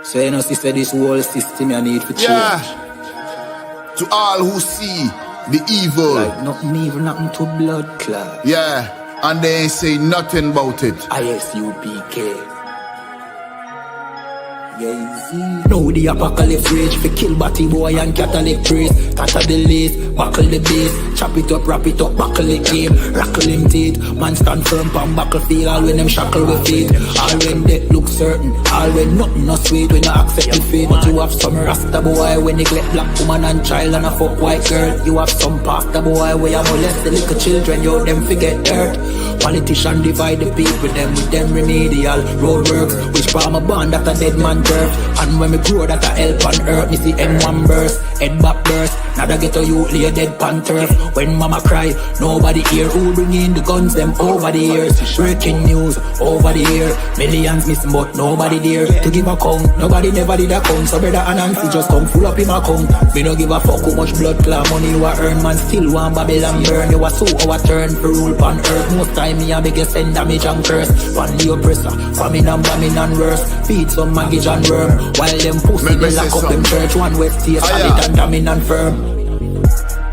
So you know, sister, this whole system you need to change. Yeah. To all who see the evil. Like nothing evil, nothing to blood clot. Yeah. And they ain't say nothing about it. I.S.U.P.K. Now the apocalypse rage for kill batty boy and Catholic priest. Tatter the lace, buckle the base, chop it up, wrap it up, buckle the game, rackle him teeth. Man stand firm pan battlefield, all when them shackle with feet. All when death look certain, all when nothing no sweet, when you accept the fate. But you have some rasta boy when neglect black woman and child and a fuck white girl. You have some pastor boy where you molest the little children, you them forget hurt. Politician divide the people with them remedial roadworks. Which farm a band that a dead man turf. And when me grow that a help on earth, me see M1 burst, head back burst. Now they get a youth lay dead pan turf. When mama cry, nobody hear. Who bring in the guns them over the years? Breaking news over the year. Millions missing but nobody there to give a count. Nobody never did a count. So brother and Nancy just come full up in my account. Me no give a fuck how much blood clot money you a earn. Man still want Babylon burn. You a so our turn for rule pan earth. Most time me a biggest send damage and curse. Pan the oppressor, famine and bombing and worse. Feed some maggot and worm. While them pussy they lock up them church. One west here solid and damning and firm.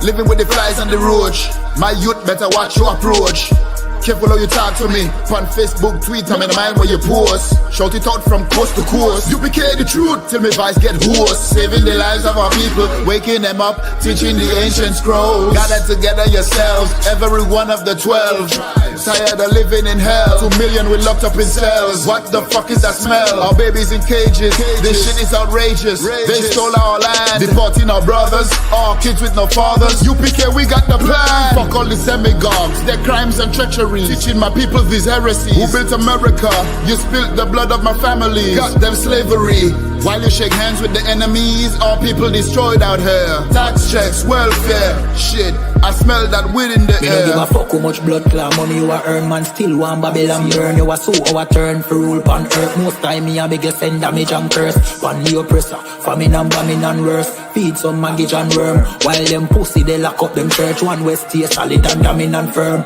Living with the flies on the roach. My youth better watch your approach. Careful how you talk to me. On Facebook, Twitter, in the mind where you post. Shout it out from coast to coast. UPK the truth till me voice get hoarse. Saving the lives of our people, waking them up, teaching the ancient scrolls. Gather together yourselves, every one of the 12. Tired of living in hell. 2 million we locked up in cells. What the fuck is that smell? Our babies in cages. This shit is outrageous. They stole our land, deporting our brothers, our kids with no fathers. UPK, we got the plan. Fuck all the demagogues, their crimes and treachery. Teaching my people these heresies. Who built America? You spilled the blood of my family. Got them slavery. While you shake hands with the enemies, all people destroyed out here. Tax checks, welfare, shit. I smell that weed in the air. Me no give a fuck how much blood clot money you a earn. Man still want Babylon burn. You a so our turn for rule pan earth. Most time me a biggest send damage and curse. Pan the oppressor, famine and bombing and worse. Feed some maggot and worm. While them pussy they lock up them church. One west here solid and damning and firm.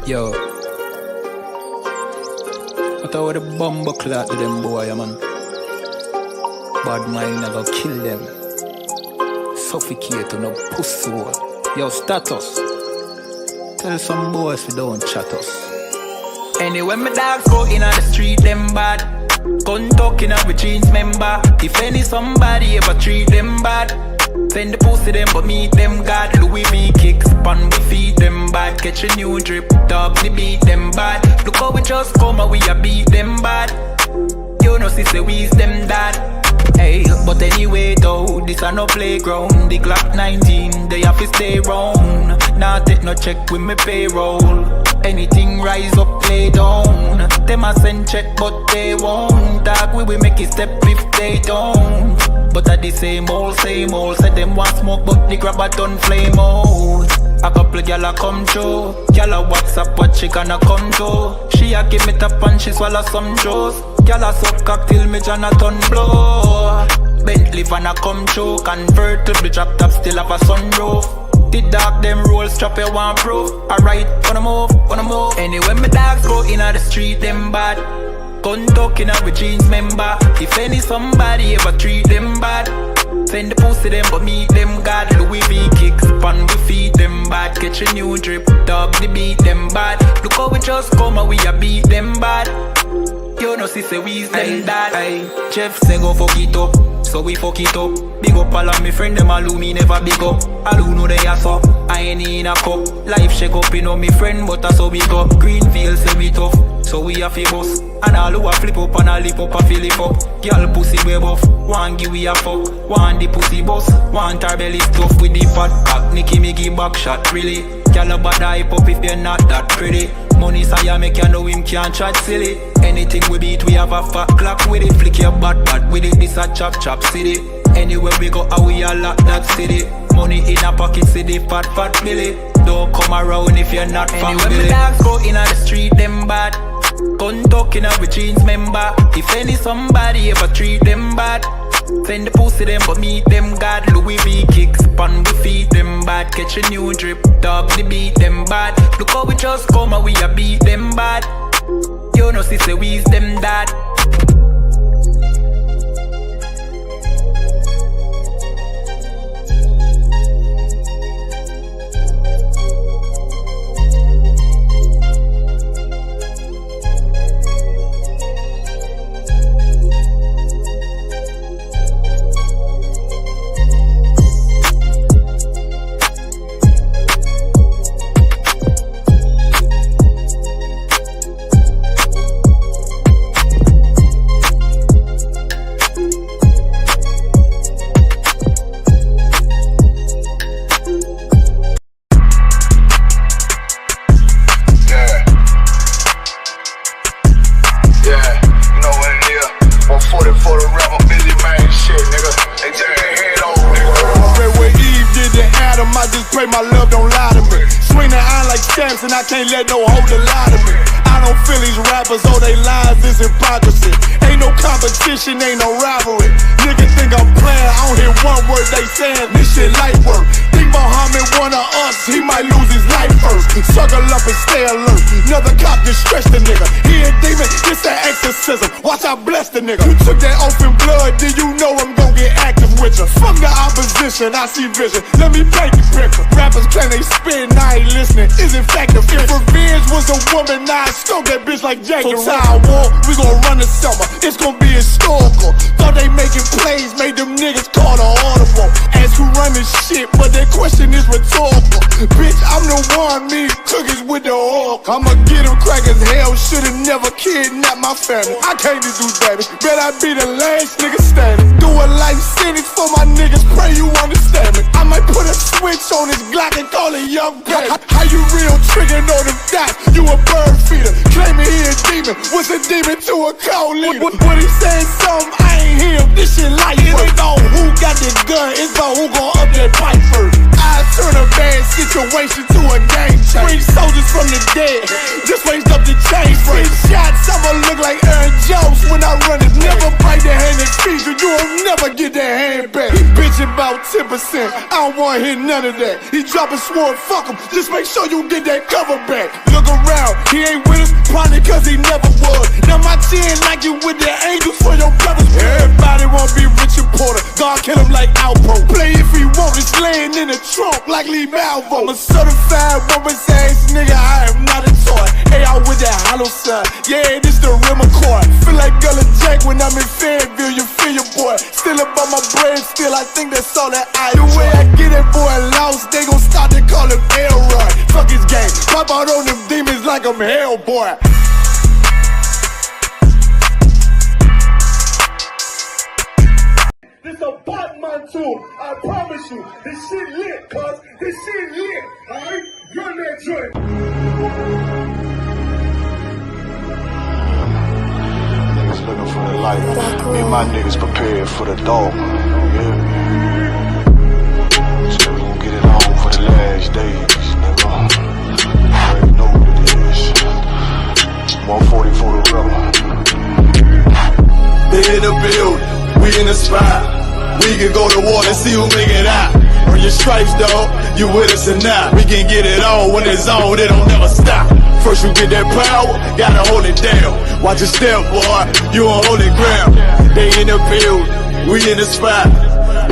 Yo, what about the bomb clot to them boy, man? Bad mind never kill them. Suffocate to no pussy. Yo, status. Tell some boys we don't chat us. Anyway, my dogs go in on the street, them bad. Gun talking up with jeans member. If any somebody ever treat them bad, send the pussy them but meet them God. Louis V kicks pan we feed them bad. Catch a new drip, dogs we beat them bad. Look how we just come and we a beat them bad. You know sister we's them dad. Hey, but anyway though, this a no playground. The Glock 19, they have to stay round. Nah take no check with me payroll. Anything rise up, play down. Them a send check but they won't. Dog we make it step if they don't. But at the same old, said them want smoke but the grab a done flame out. A couple gyal a come through. Gyal a WhatsApp what she gonna come to. She a give me tap and she swallow some juice. Gyal a suck cock till me Jonathan blow. Bentley van a come through. Convertible drop top still have a sunroof. The dog them roll strap you want proof. Alright, wanna move. Anyway my dogs go in on the street them bad. Gun talking up with jeans member. If any somebody ever treat them bad, send the pussy them but meet them God. Louis V kicks pan we feed them bad. Catch a new drip, dog they beat them bad. Look how we just come and we a beat them bad. You know sister we's them dad. Jeff say go fuck it up, so we fuck it up. Big up all of me friend them all who me never big up. All who know they are so, I ain't in a cup. Life shake up, you know me friend but that's how we go. Greenfield say we tough, so we a famous. And all who a flip up and a lip up a fill it up. Girl pussy way buff, one give we a fuck. One the pussy boss, one her belly stuff with the fat cock. Nicky me give back shot really. Girl a bad hype up if they're not that pretty. Money say make you know him can't chat silly. Anything we beat we have a fat clock with it. Flick your bad with it, this a chop city. Anywhere we go we a lock that city. Money in a pocket city, fat Billy. Don't come around if you're not family. Anyway, my dogs go in on the street, them bad. Gun talking up with jeans member. If any somebody ever treat them bad, Send the pussy them, but meet them God. Louis V kicks upon we feed them bad. Catch a new drip, dog, they beat them bad. Look how we just come and we a beat them bad. You know, sister, we's them that. And I can't let no hoe to lie to me. I don't feel these rappers, oh they lies, this hypocrisy. Ain't no competition, ain't no rivalry. Niggas think I'm playing, I don't hear one word they saying. This shit light work. Think Muhammad one of us, he might lose his life first. Suckle up and stay alert. Another cop just stretch the nigga. He a demon, it's an exorcism. Watch I bless the nigga. You took that oath in blood, then you know I'm gon' get active with ya. Fuck the opposition, I see vision. Let me paint the picture. Rappers claim they spit, I ain't listening. Is it fact if revenge was a woman, now I stroke that bitch like Jake. So Tower War, we gon' run the summer. It's gon' be historical. Thought they making plays, made them niggas call the audible. Ask who run this shit, but that question is rhetorical. Bitch, I'm the one, me cookies with the oil. I'ma get them crackers, hell, should've never kidnapped my family. I can't do that. Bet I be the last nigga standing. Do a life sentence for my niggas, pray you understand me. I might put a switch on this Glock and call it young baby. How you real trigger know them dots? You a bird feeder, claiming he a demon. What's a demon to a cold leader? What he saying something, I ain't hear him. This shit light work. It ain't about who got the gun, it's about who gon' up that fight first. I turn a bad situation to a game changer. Bring soldiers from the dead, just raised up the chain. 6 shots, I'ma look like Aaron Jones when I run it. Never bite the hand and feed you, you won't never get that hand back. He bitchin' about 10%, I don't wanna hear none of that. He dropping sword, fuck him, just make sure you get that cover back. Look around, he ain't with us, probably cause he never was. Now my chin like you with the angels for your brothers. Everybody wanna be Richard Porter, God kill him like Alpo. Play if he want, it's laying in the trunk like Lee Malvo. I'm a certified woman's ass nigga, I am not a toy. Hey, out with that hollow sign, yeah, this the rim accord. Feel like Gullah Jack when I'm in Fayetteville, you feel your boy. Still about my brain, still I think that's all that I do. The way I get that boy lost, they gon' start to call him Elroy. Fuck his game, pop out on them demons like I'm Hellboy. This a Batman tune, I promise you. This shit lit, cuz. This shit lit, alright? Run that joint. Niggas looking for the light. Me and my niggas prepared for the dog. Yeah. So we gon' get it on for the last days, nigga. You already know what it is. 140 for the rebel. They in the building, we in the spot. We can go to war and see who make it out. Earn your stripes, dog, you with us or not. We can get it on when it's on, it don't never stop. First you get that power, gotta hold it down. Watch your step, boy, you on holy ground. They in the building, we in the spot.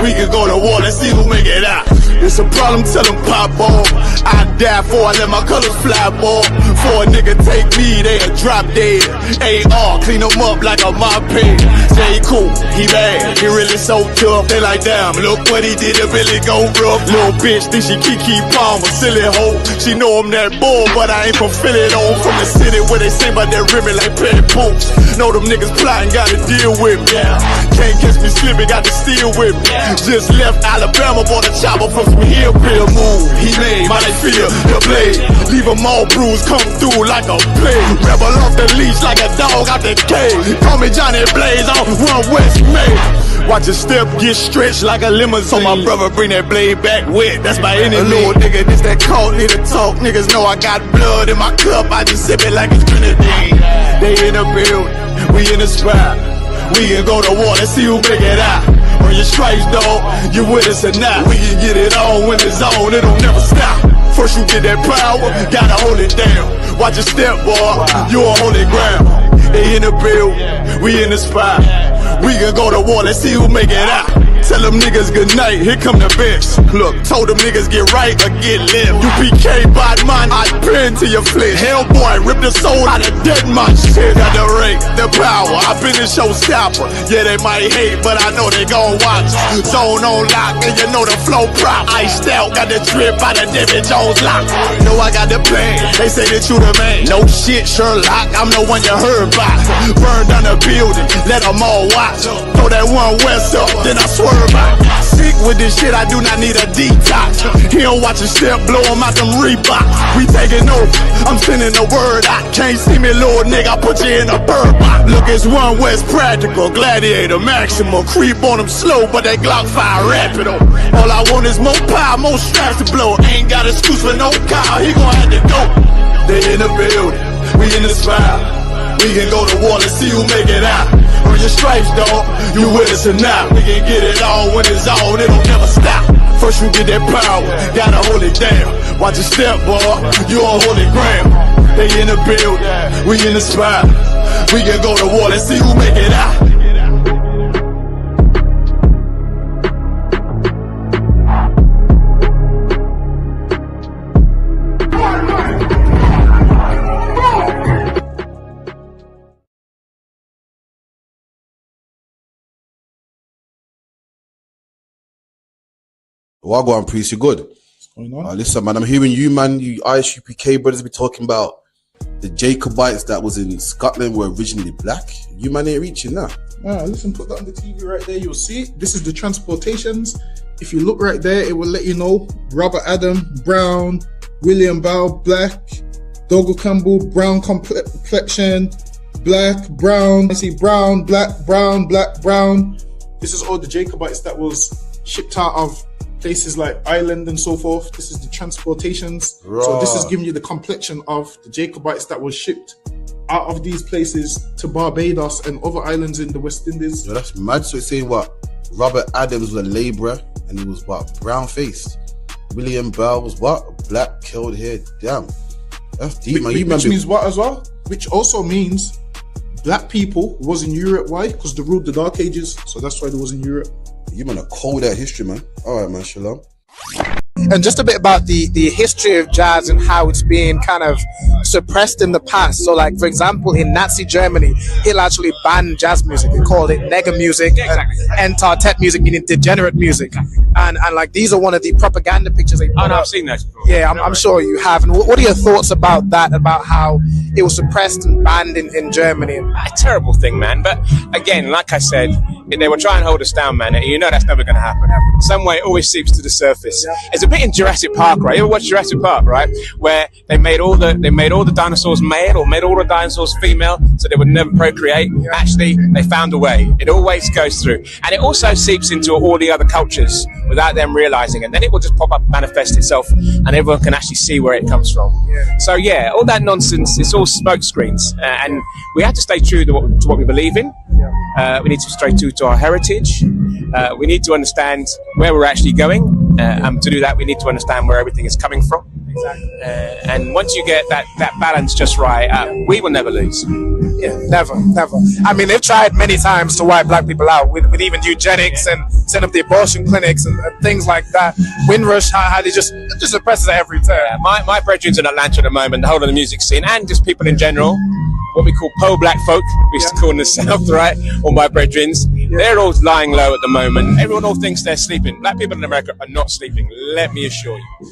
We can go to war and see who make it out. It's a problem, tell them pop off. I die for I let my colors fly, boy. For a nigga take me, they a drop dead. AR, clean them up like a mop head. Say he cool, he bad, he really so tough. They like, damn, look what he did to Billy go rough. Little bitch think she Kiki Palmer, silly hoe. She know I'm that bull, but I ain't from Philly though. From the city where they say about that ribbon like petty poops. Know them niggas plotting, gotta deal with me. Can't catch me slipping, got to steal with me. Just left Alabama, bought a chopper from some hillbilly move. He made my they feel the blade. Leave them all bruised, come through like a plague. Rebel off the leash like a dog out the cage. Call me Johnny Blaze on One West May. Watch your step get stretched like a limousine. So my brother bring that blade back wet, that's my enemy. A little nigga, this that cult, need to talk. Niggas know I got blood in my cup, I just sip it like it's grenadine. They in the building, we in the spot. We can go to war, let's see who make it out. Earn your stripes, dog. You with us or not? We can get it on when it's on. It don't never stop. First you get that power, gotta hold it down. Watch your step, boy. You on holy ground. They in the build, we in the spot. We can go to war, let's see who make it out. Tell them niggas good night, here come the bitch. Look, told them niggas get right or get left. UPK, bad man, I pin to your flesh. Hellboy, rip the soul out of dead man. Shit, got the ring, the power. I been the showstopper. Yeah, they might hate, but I know they gon' watch. Zone on lock, and you know the flow prop. Iced out, got the drip out of David Jones lock. Know I got the plan, they say that you the man. No shit, Sherlock, I'm the one you heard about. Burn down the building, let them all watch. Throw that one west up, then I swerve out. Sick with this shit, I do not need a detox. He don't watch a step, blow him out them Reeboks. We taking over, I'm sending the word out. Can't see me, little nigga, I put you in a bird box. Look, it's one West practical, gladiator maximal. Creep on them slow, but that Glock fire rapid on. All I want is more power, more straps to blow. Ain't got excuse for no car, he gon' have to go. They in the building, we in the spot. We can go to war, let's see who make it out. Earn your stripes, dog, you with us or not. We can get it on when it's on, it don't never stop. First you get that power, gotta hold it down. Watch your step, boy, you on holy ground. They in the building, we in the spot. We can go to war, let's see who make it out. Wagwan priest, you good? What's going on? Listen, man, I'm hearing you, man, you I.S.U.P.K brothers be talking about the Jacobites that was in Scotland were originally black. You, man, ain't reaching that. Nah, listen, put that on the TV right there. You'll see it. This is the transportations. If you look right there, it will let you know Robert Adam, brown, William Bow, black, Dougal Campbell, brown complexion, black, brown. I see brown, black, brown, black, brown. This is all the Jacobites that was shipped out of places like Ireland and so forth. This is the transportations. Right. So this is giving you the complexion of the Jacobites that was shipped out of these places to Barbados and other islands in the West Indies. Yo, that's mad. So it's saying what? Robert Adams was a labourer and he was what? Brown faced. William Bell was what? Black, curled hair. Damn. That's deep, man. Which means what as well? Which also means black people was in Europe. Why? Because they ruled the Dark Ages. So that's why they was in Europe. You man are cold at history, man. All right, man. Shalom. And just a bit about the history of jazz and how it's been kind of suppressed in the past. So like, for example, in Nazi Germany, Hitler actually banned jazz music. They called it nigger music, and Entartet music, meaning degenerate music. And like, these are one of the propaganda pictures they put no, I've seen that before. Yeah, I'm sure you have. And what are your thoughts about that, about how it was suppressed and banned in Germany? A terrible thing, man. But again, like I said, they were trying to hold us down, man. You know that's never going to happen. Some way it always seeps to the surface. It's a bit in Jurassic Park, right? You ever watch Jurassic Park, right? Where they made all the dinosaurs male or made all the dinosaurs female, so they would never procreate. Actually, they found a way. It always goes through, and it also seeps into all the other cultures without them realizing, and then it will just pop up, manifest itself, and everyone can actually see where it comes from. So yeah, all that nonsense, it's all smoke screens, and we have to stay true to what we believe in. We need to stay true to our heritage. We need to understand where we're actually going. And to do that, we need to understand where everything is coming from. And once you get that balance just right, we will never lose. Yeah, never. I mean, they've tried many times to wipe black people out with even eugenics and set up the abortion clinics and things like that. Windrush, how they just suppress it every turn. My brethren's in Atlanta at the moment, the whole of the music scene, and just people in general, what we call po-black folk, we used to call in the South, right? All my brethren's, they're all lying low at the moment. Everyone all thinks they're sleeping. Black people in America are not sleeping, let me assure you.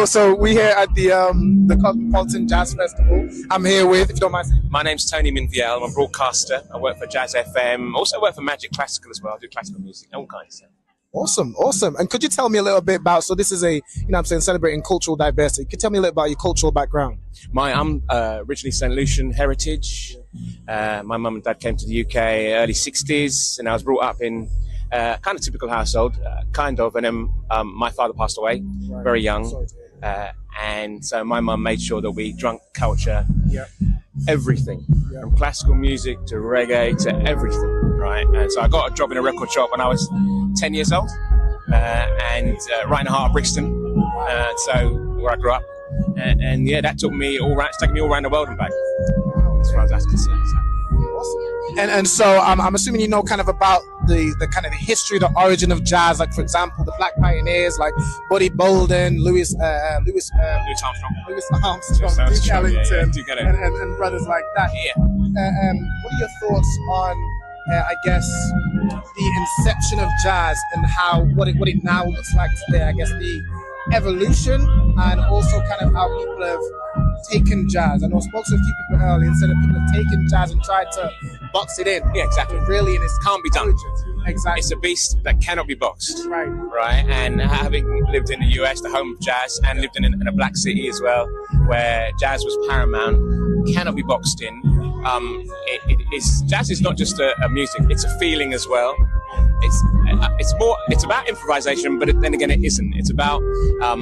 So we here at the Cosmopolitan Jazz Festival. I'm here with, if you don't mind saying. My name's Tony Minviel. I'm a broadcaster. I work for Jazz FM. Also work for Magic Classical as well. I do classical music, all kinds of stuff. Awesome. And could you tell me a little bit about, so this is celebrating cultural diversity. Could you tell me a little about your cultural background? I'm originally St. Lucian heritage. My mum and dad came to the UK early 60s, and I was brought up in kind of typical household, and then my father passed away very young, And so my mum made sure that we drunk culture, everything, from classical music to reggae to everything, right? And so I got a job in a record shop when I was 10 years old, and right in the heart of Brixton, so where I grew up. And yeah, that took me all around, it's taken me all around the world and back, as far as that's concerned. So. And so I'm assuming you know kind of about the kind of the history, the origin of jazz, like for example, the Black Pioneers like Buddy Bolden, Louis Armstrong, Duke Ellington, and brothers like that. What are your thoughts on, I guess, the inception of jazz and how what it now looks like today? I guess the evolution and also kind of how people have taken jazz. I know I spoke to a few people earlier and said that people have taken jazz and tried to box it in. Yeah, exactly. Really, and it can't be done. Exactly. It's a beast that cannot be boxed. Right. And having lived in the US, the home of jazz, and lived in a black city as well, where jazz was paramount, cannot be boxed in. Jazz is not just a music; it's a feeling as well. It's about improvisation, but then again, it isn't. It's about a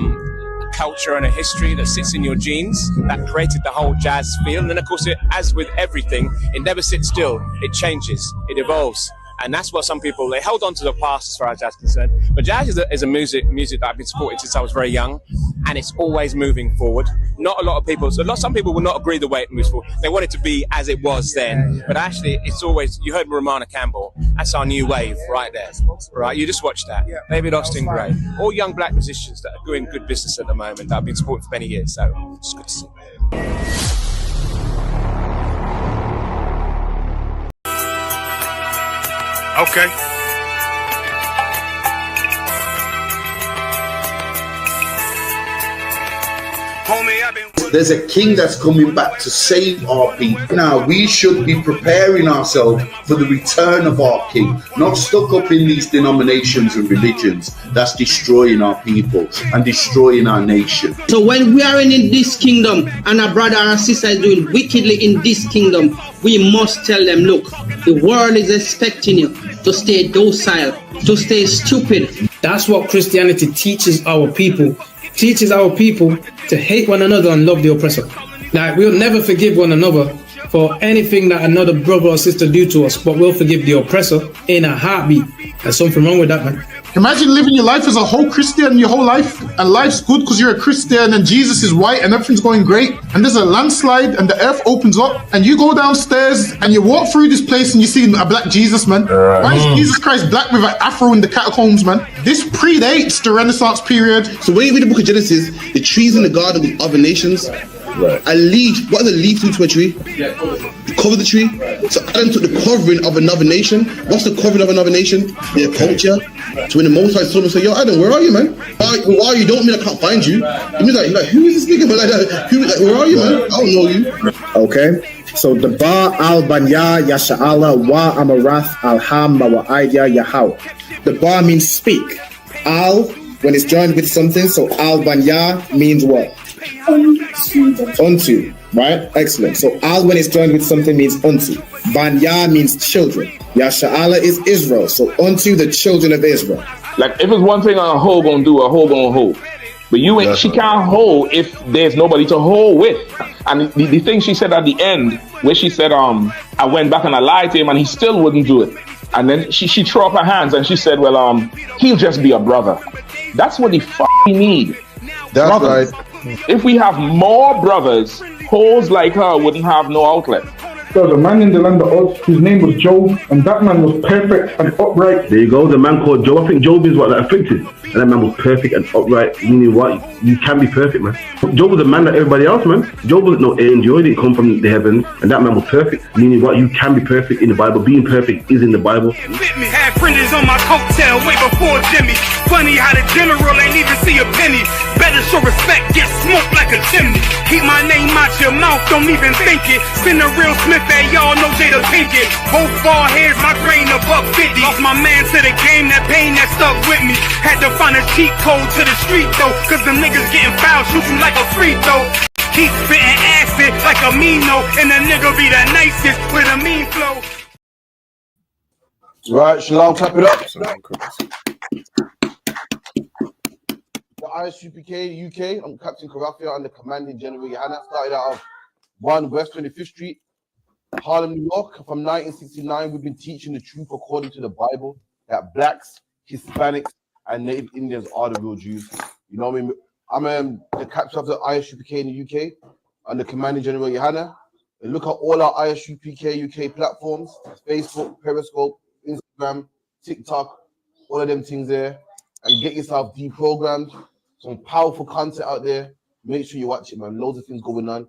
culture and a history that sits in your genes that created the whole jazz feel. And then, of course, as with everything, it never sits still. It changes. It evolves. And that's what some people, they hold on to the past as far as jazz is concerned. But jazz is a music that I've been supporting since I was very young, and it's always moving forward. Not a lot of people, some people will not agree the way it moves forward. They want it to be as it was then. But actually, it's always, you heard Romana Campbell, that's our new wave right there. Right, you just watched that. David Austin Gray. All young black musicians that are doing good business at the moment that I've been supporting for many years. So it's good to see. Okay. There's a king that's coming back to save our people. Now we should be preparing ourselves for the return of our king, not stuck up in these denominations and religions that's destroying our people and destroying our nation. So when we are in this kingdom and a brother or a sister is doing wickedly in this kingdom, we must tell them, look, the world is expecting you to stay docile, to stay stupid. That's what Christianity teaches our people. Teaches our people to hate one another and love the oppressor. Like, we'll never forgive one another for anything that another brother or sister do to us, but we'll forgive the oppressor in a heartbeat. There's something wrong with that, man. Imagine living your life as a whole Christian your whole life, and life's good because you're a Christian and Jesus is white and everything's going great, and there's a landslide and the earth opens up and you go downstairs and you walk through this place and you see a black Jesus, man. Why is Jesus Christ black with an afro in the catacombs, man? This predates the Renaissance period. So when you read the book of Genesis, the trees in the garden with other nations, a leaf, what does a leaf do to a tree? Cover the tree. So Adam took the covering of another nation. What's the covering of another nation? Their culture. So when the Most High saw him, say, yo, Adam, where are you, man? Where are you? Don't mean I can't find you. It means like who is this nigga, man? Like that. Where are you, man? I don't know you. Okay. So the Ba al Banya Yasha'ala wa Amarath al Ham wa Aidya Yahau. The Ba means speak. Al, when it's joined with something, so al Banya means what? Unto, right? Excellent. So al when it's joined with something means unto. Banya means children. Yasha'ala is Israel. So unto the children of Israel. Like if it's one thing a hoe gonna do, a hoe gonna hold. But you ain't, she can't hold if there's nobody to hold with. And the thing she said at the end, where she said, I went back and I lied to him and he still wouldn't do it. And then she threw up her hands and she said, well, he'll just be a brother. That's what he fucking need. That's brothers. right. If we have more brothers, hoes like her wouldn't have no outlet. There was a man in the land of Oz, his name was Job, and that man was perfect and upright. There you go, the man called Job. I think Job is what, like, afflicted. And that man was perfect and upright, meaning what? You can be perfect, man. Job was a man like everybody else, man. Job wasn't no angel, he didn't come from the heavens, and that man was perfect, meaning what? You can be perfect in the Bible. Being perfect is in the Bible. Had fringes on my coattail way before Jimmy. Funny how the general ain't even see a penny. Better show respect, get smoked like a chimney. Keep my name out your mouth, don't even think it. Send a real Smith at y'all know Jada Pinkett. Both ball heads, my grain above 50. Lost my man to the game, that pain that stuck with me. Had to find a cheat code to the street though, cause them niggas getting fouled, shoot you like a free throw. Keep spitting acid like a Mino, and the nigga be the nicest with a mean flow. Right, Shalom, tap it up. I.S.U.P.K. UK. I'm Captain Karafia. I'm the commanding General Yohanna. Started out of 1 West 25th Street, Harlem, New York. From 1969, we've been teaching the truth according to the Bible that blacks, Hispanics, and Native Indians are the real Jews. You know what I mean? I'm the captain of the I.S.U.P.K. in the UK. I'm the commanding General Yohanna. And look at all our I.S.U.P.K. UK platforms: Facebook, Periscope, Instagram, TikTok, all of them things there. And get yourself deprogrammed. Some powerful content out there. Make sure you watch it, man. Loads of things going on.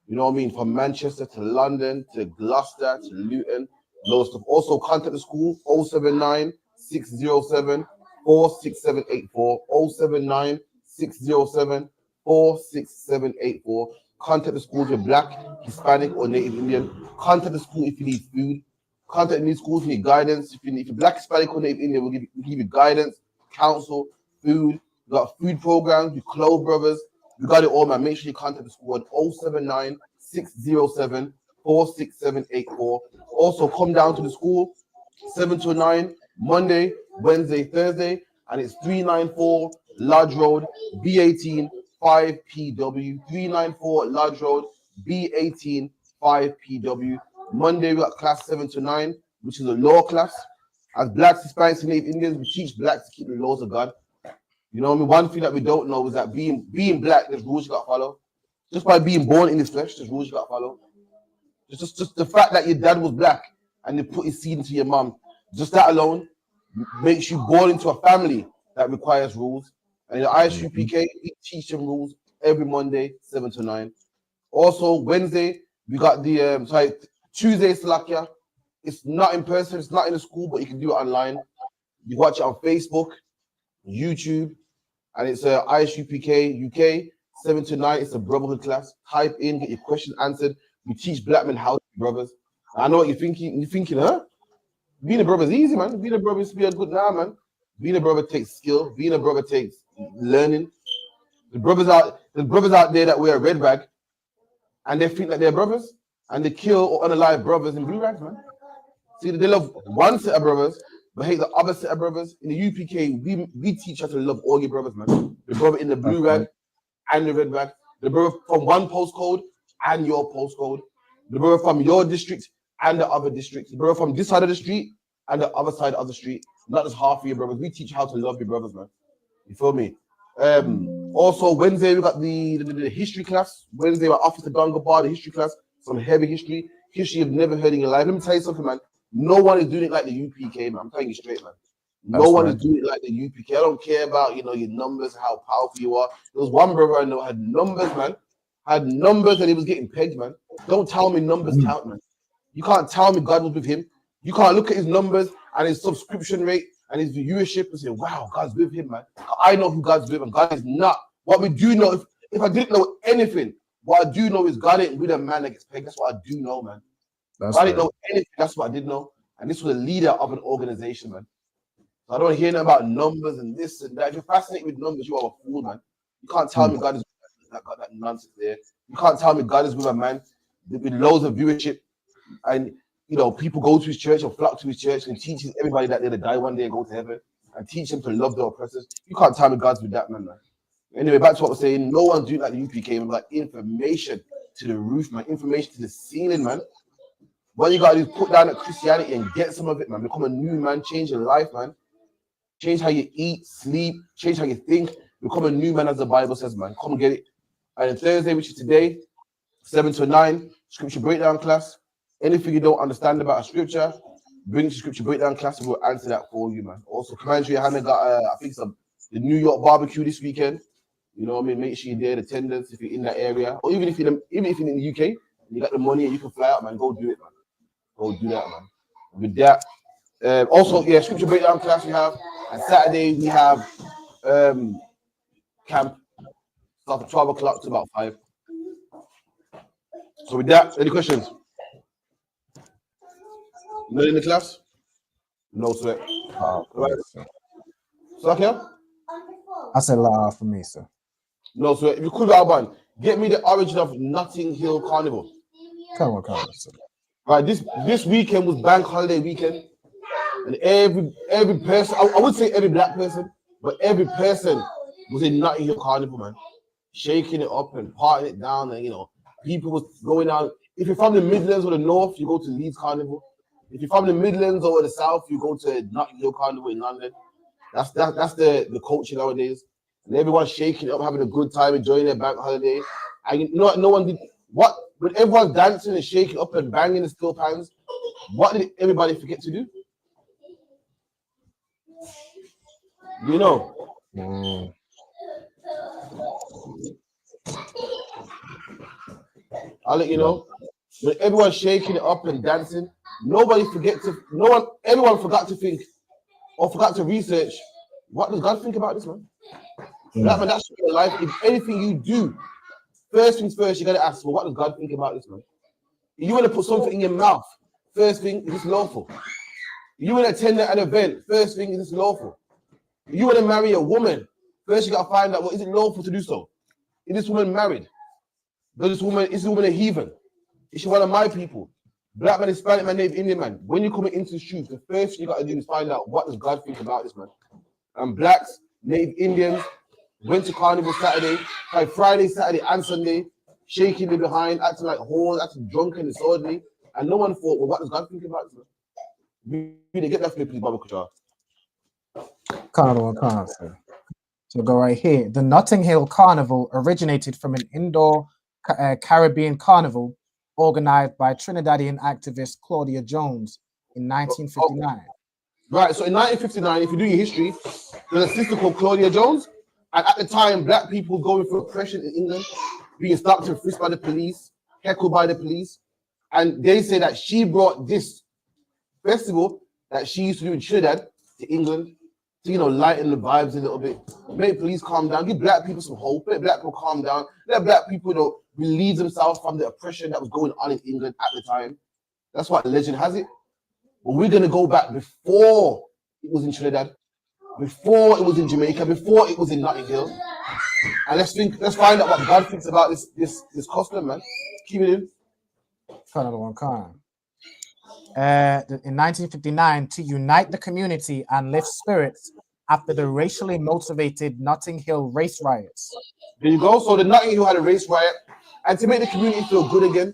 You know what I mean? From Manchester to London to Gloucester to Luton. Loads of stuff. Also, contact the school 079 607 46784. 079 607 46784. Contact the school if you're black, Hispanic, or Native Indian. Contact the school if you need food. Contact the school if you need guidance. If you're black, Hispanic, or Native Indian, we'll give you guidance, counsel, food. We got food programs, we clothe brothers. We got it all, man. Make sure you contact the school at 079 607 46784. Also, come down to the school 7 to 9, Monday, Wednesday, Thursday, and it's 394 Lodge Road, B18, 5PW. 394 Lodge Road, B18, 5PW. Monday, we got class 7 to 9, which is a law class. As blacks, Hispanics, and Native Indians, we teach blacks to keep the laws of God. You know what I mean? One thing that we don't know is that being black, there's rules you got to follow. Just by being born in this flesh, there's rules you got to follow. Just the fact that your dad was black and they put his seed into your mum, just that alone makes you born into a family that requires rules. And in the I.S.U.P.K, we teach them rules every Monday, 7 to 9. Also, Wednesday, we got the Tuesday Slakia. It's not in person, it's not in the school, but you can do it online. You watch it on Facebook, YouTube, and it's I.S.U.P.K. UK, 7 to 9. It's a brotherhood class. Type in, get your questions answered. We teach black men how to be brothers. I know what you're thinking. You're thinking, huh? Being a brother is easy, man. Being a brother is to be a good now, man. Being a brother takes skill. Being a brother takes learning. The brothers out there that wear a red rag, and they think that they're brothers, and they kill or unalive brothers in blue rags, man. See, they love one set of brothers, but hate the other set of brothers. In the UPK, we teach how to love all your brothers, man. The brother in the blue rag and the red rag. The brother from one postcode and your postcode. The brother from your district and the other district. The brother from this side of the street and the other side of the street. Not just half of your brothers. We teach how to love your brothers, man. You feel me? Also, Wednesday, we got the history class. Wednesday, we're Officer Donga Bar, the history class. Some heavy history. History you've never heard in your life. Let me tell you something, man. No one is doing it like the UPK, man. I'm telling you straight, man. No one is doing it like the UPK. I don't care about, your numbers, how powerful you are. There was one brother I know had numbers, man. Had numbers and he was getting pegged, man. Don't tell me numbers count, man. You can't tell me God was with him. You can't look at his numbers and his subscription rate and his viewership and say, wow, God's with him, man. I know who God's with and God is not. What we do know, if I didn't know anything, what I do know is God ain't with a man that gets pegged. That's what I do know, man. I didn't know anything. That's what I did know. And this was a leader of an organization, man. So I don't hear nothing about numbers and this and that. If you're fascinated with numbers, you are a fool, man. You can't tell me God is that nonsense there. You can't tell me God is with a man with loads of viewership and people go to his church or flock to his church and teaches everybody that they're to die one day and go to heaven and teach them to love their oppressors. You can't tell me God's with that man. Anyway, back to what we're saying. No one's doing like the UPK. We've got information to the roof, man. Information to the ceiling, man. What you gotta do is put down at Christianity and get some of it, man. Become a new man, change your life, man. Change how you eat, sleep, change how you think. Become a new man, as the Bible says, man. Come get it. And on Thursday, which is today, 7 to 9, scripture breakdown class. Anything you don't understand about a scripture, bring it to scripture breakdown class and we'll answer that for you, man. Also, Commander Yohanna got, I think, the New York barbecue this weekend. You know what I mean? Make sure you're there, attendance, if you're in that area. Or even if you're in the UK, and you got the money and you can fly out, man, go do it, man. Go do that, man. With that, also, scripture breakdown class we have. And Saturday, we have camp. Start at 12 o'clock to about 5. So with that, any questions? Not in the class? No sweat. Right. Sakia? I said for me, sir. No sweat. If you could, Alban, get me the origin of Notting Hill Carnival. Come on, sir. Right, this weekend was bank holiday weekend. And every person, I would say every black person, but every person was in Notting Hill Carnival, man. Shaking it up and parting it down, and you know, people was going out. If you're from the Midlands or the North, you go to Leeds Carnival. If you're from the Midlands or the South, you go to Notting Hill Carnival in London. That's the culture nowadays. And everyone's shaking it up, having a good time, enjoying their bank holiday. And you know what? No one did what when everyone's dancing and shaking up and banging the steel pans. What did everybody forget to do? You know. I'll let you know. When everyone's shaking it up and dancing, everyone forgot to think or forgot to research. What does God think about this, man? That should be your life. If anything you do, first things first, you gotta ask, well, what does God think about this, man? If you want to put something in your mouth, first thing, is this lawful? If you want to attend an event, first thing, is this lawful? If you want to marry a woman, first you gotta find out, well, is it lawful to do so? Is this woman married? Is this woman a heathen? Is she one of my people? Black man, Hispanic man, Native Indian man. When you're coming into the truth, the first thing you got to do is find out what does God think about this, man. And blacks, Native Indians, went to Carnival Friday, Saturday, and Sunday, shaking me behind, acting like whores, acting drunk and disorderly. And no one thought, well, what does God think about this, man? We didn't get that flip, please, Baba Kuchar. Carnival, sir. So go right here. The Notting Hill Carnival originated from an indoor Caribbean carnival organized by Trinidadian activist Claudia Jones in 1959. Right, so in 1959, if you do your history, there's a sister called Claudia Jones, and at the time, black people going through oppression in England, being stopped and frisked by the police, heckled by the police, and they say that she brought this festival that she used to do in Trinidad to England to, you know, lighten the vibes a little bit, make police calm down, give black people some hope, let black people calm down, let black people, you know, relieve themselves from the oppression that was going on in England at the time. That's why legend has it. But we're gonna go back before it was in Trinidad, before it was in Jamaica, before it was in Notting Hill, and let's find out what God thinks about this custom, man. Keep it in. Another one, in 1959, to unite the community and lift spirits after the racially motivated Notting Hill race riots. There you go. So the Notting Hill had a race riot, and to make the community feel good again,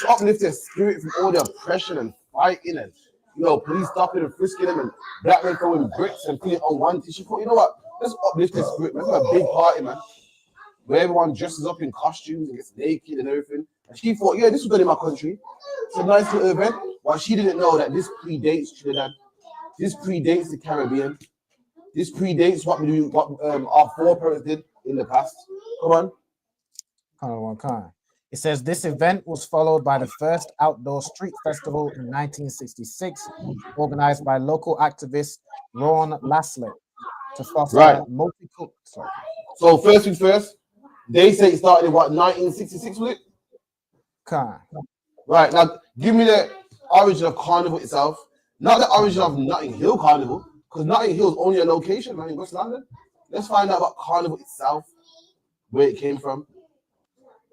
to uplift their spirit from all the oppression and fighting and, you know, police stopping and frisking them and black men throwing bricks and feeling unwanted. She thought, you know what? Let's uplift their spirit. Let's have a big party, man, where everyone dresses up in costumes and gets naked and everything. And she thought, yeah, this was done in my country. It's a nice little event. While she didn't know that this predates Trinidad, this predates the Caribbean, this predates what our foreparents did in the past. Come on. It says this event was followed by the first outdoor street festival in 1966, organized by local activist Ron Laslett to foster multicultural. So first things first, they say it started in what, 1966 with it? Right, now give me the origin of Carnival itself, not the origin of Notting Hill Carnival, because Notting Hill is only a location, man, in West London. Let's find out about Carnival itself, where it came from.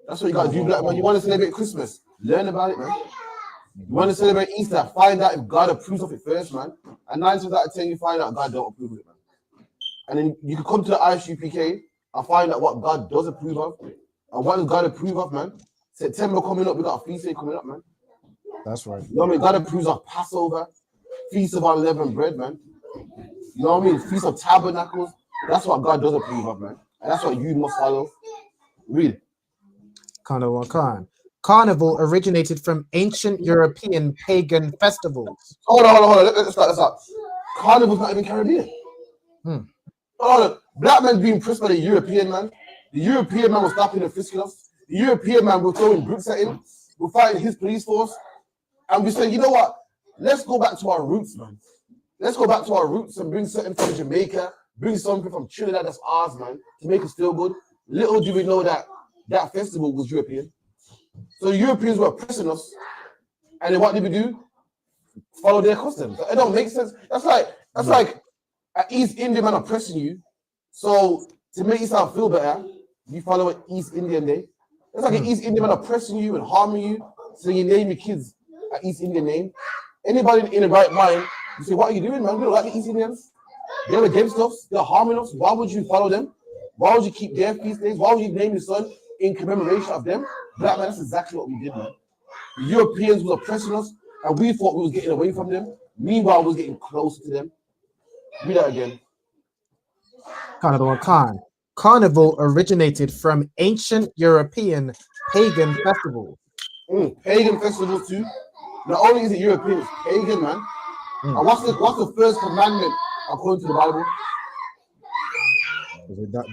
That's what you gotta do, black man. You want to celebrate Christmas, learn about it, man. You want to celebrate Easter, find out if God approves of it first, man. And 9 times out of 10, you find out God don't approve of it, man. And then you can come to the I.S.U.P.K and find out what God does approve of. And what does God approve of, man? September coming up, we got a feast day coming up, man. That's right. You know what I mean? God approves of Passover, Feast of Unleavened Bread, man. You know what I mean? Feast of Tabernacles. That's what God does approve of, man. And that's what you must follow. Read. Carnival originated from ancient European pagan festivals. Hold on. Let's start. Carnival's not even Caribbean. Hold on. Black men being pressed by the European man. The European man was stopping and frisking us. The European man was throwing bricks at him. We're fighting his police force. And we're saying, you know what? Let's go back to our roots, man. Let's go back to our roots and bring something from Jamaica, bring something from Trinidad that's ours, man, to make us feel good. Little do we know that that festival was European. So the Europeans were oppressing us. And then what did we do? Follow their customs. It don't make sense. That's like an East Indian man oppressing you. So to make yourself feel better, you follow an East Indian day. It's like an East Indian man oppressing you and harming you. So you name your kids an East Indian name. Anybody in the right mind, you say, what are you doing, man? You don't like the East Indians? They're against us. They're harming us. Why would you follow them? Why would you keep their feast days? Why would you name your son in commemoration of them? Black man, that's exactly what we did, man. The Europeans was oppressing us, and we thought we was getting away from them. Meanwhile, we was getting closer to them. Read that again. Carnival originated from ancient European pagan festivals. Pagan festivals too. Not only is it European, it's pagan, man. And what's the first commandment according to the Bible?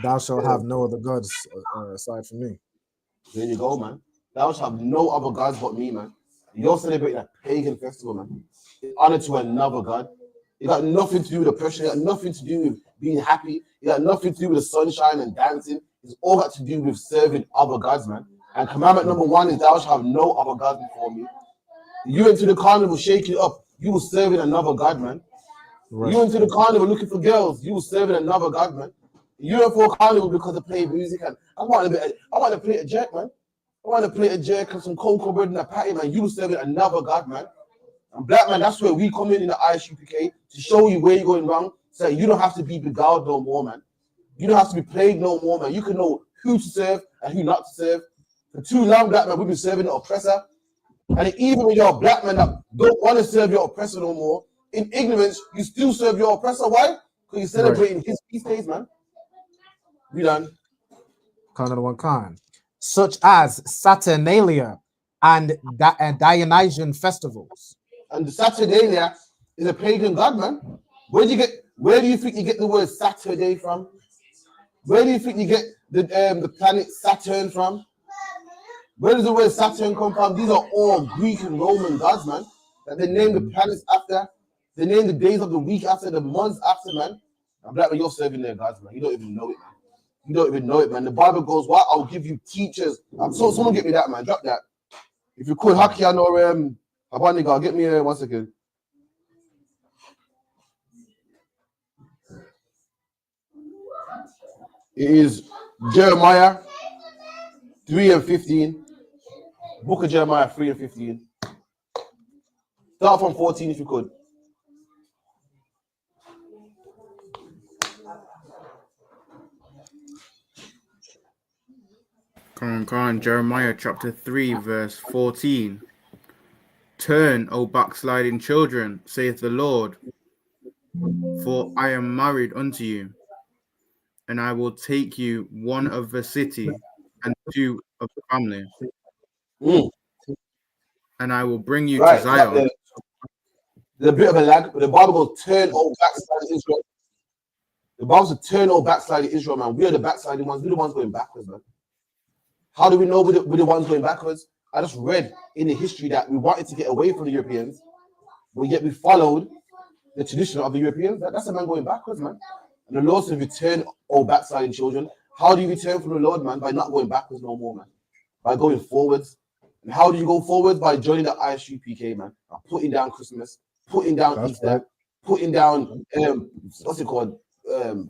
Thou shalt have no other gods aside from me. There you go, man. Thou shalt have no other gods but me, man. You're celebrating a pagan festival, man. It's honor to another god. It got nothing to do with oppression. It got nothing to do with being happy. It got nothing to do with the sunshine and dancing. It's all got to do with serving other gods, man. And commandment number 1 is thou shalt have no other gods before me. You went to the carnival shaking it up. You were serving another god, man. Right. You went to the carnival looking for girls. You were serving another god, man. You went for a carnival because of playing music. And I want to play a jerk, man. I want to play a jerk and some cocoa bread and a patty, man. You were serving another god, man. And black man, that's where we come in the I.S.U.P.K. to show you where you're going wrong. So you don't have to be beguiled no more, man. You don't have to be played no more, man. You can know who to serve and who not to serve. For too long, black man, we've been serving the oppressor. And even when you're a black man that don't want to serve your oppressor no more, in ignorance, you still serve your oppressor. Why? Because you're celebrating his feast days, man. We done. Such as Saturnalia and Dionysian festivals. And the Saturnalia is a pagan god, man. Where do you think you get the word Saturday from? Where do you think you get the planet Saturn from? Where does the word Saturn come from? These are all Greek and Roman gods, man. That they name the planets after. They name the days of the week after, the months after, man. I'm black, but you're serving their gods, man. You don't even know it, man. You don't even know it, man. The Bible goes, "What? I'll give you teachers." So someone get me that, man. Drop that. If you could, Hakian or Abaniga, get me 1 second. It is Jeremiah 3:15. Book of Jeremiah 3:15. Start from 14 if you could. Come on, Jeremiah chapter 3, verse 14. Turn, O backsliding children, saith the Lord, for I am married unto you, and I will take you one of the city and 2 of the family. And I will bring you to Zion. There's a bit of a lag, but the Bible goes, turn, O backsliding Israel. The Bible says, turn, O backsliding Israel, man. We are the backsliding ones. We're the ones going backwards, man. How do we know we're the ones going backwards? I just read in the history that we wanted to get away from the Europeans, but yet we followed the tradition of the Europeans. That's a man going backwards, man. And the Lord said, return, O backsliding children. How do you return from the Lord, man? By not going backwards no more, man. By going forwards. And how do you go forwards? By joining the I.S.U.P.K, man. By putting down Christmas, putting down Easter, putting down, what's it called?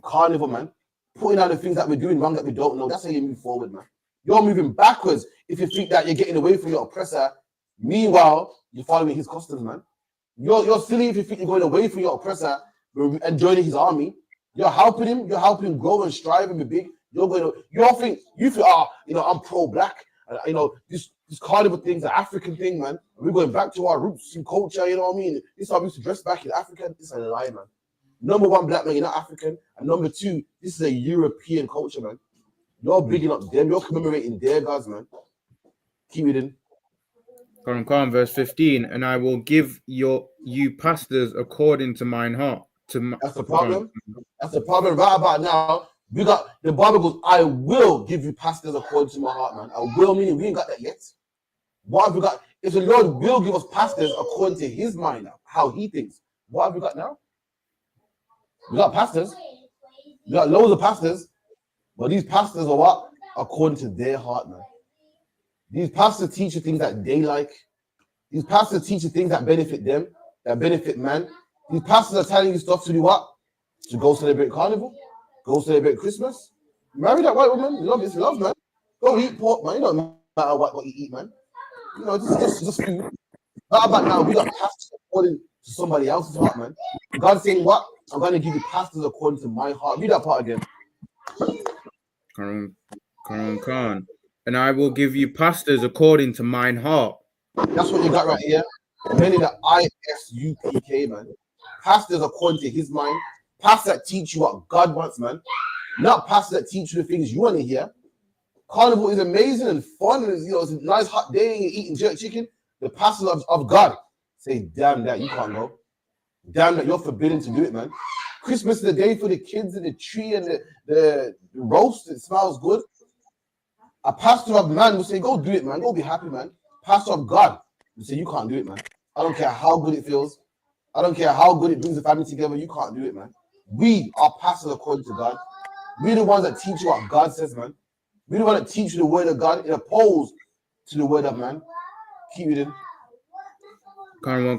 Carnival, man. Putting down the things that we're doing wrong that we don't know. That's how you move forward, man. You're moving backwards if you think that you're getting away from your oppressor. Meanwhile, you're following his customs, man. You're silly if you think you're going away from your oppressor and joining his army. You're helping him grow and strive and be big. You feel, I'm pro-black. This carnival thing's an African thing, man. We're going back to our roots and culture, you know what I mean? This is how we used to dress back in Africa. This is a lie, man. Number 1, black man, you're not African. And number 2, this is a European culture, man. You're bigging up them. You're commemorating their gods, man. Keep it in. Come on, verse 15. And I will give you pastors according to mine heart. That's the problem. That's the problem. Right about now, we got the Bible goes, I will give you pastors according to my heart, man. I will, meaning we ain't got that yet. What have we got? If the Lord will give us pastors according to his mind, how he thinks, what have we got now? We got pastors. We got loads of pastors. But these pastors are what? According to their heart, man. These pastors teach you things that they like. These pastors teach you things that benefit them, that benefit man. These pastors are telling you stuff to do what? To go celebrate carnival, go celebrate Christmas. Marry that white woman. Love is love, man. Go eat pork, man. It don't matter what you eat, man. Just food. Not about now. We got pastors according to somebody else's heart, man. God's saying what? I'm going to give you pastors according to my heart. Read that part again. Khan. And I will give you pastors according to mine heart. That's what you got right here. Many the I.S.U.P.K, man. Pastors according to his mind. Pastors that teach you what God wants, man. Not pastors that teach you the things you want to hear. Carnival is amazing and fun, and it's a nice hot day and you're eating jerk chicken. The pastors of God say, damn that, you can't go. Damn that, you're forbidden to do it, man. Christmas is the day for the kids and the tree and the roast. It smells good. A pastor of man will say, go do it, man. Go be happy, man. Pastor of God will say, you can't do it, man. I don't care how good it feels. I don't care how good it brings the family together. You can't do it, man. We are pastors according to God. We're the ones that teach you what God says, man. We're the ones that teach you the word of God in opposed to the word of man. Keep it in.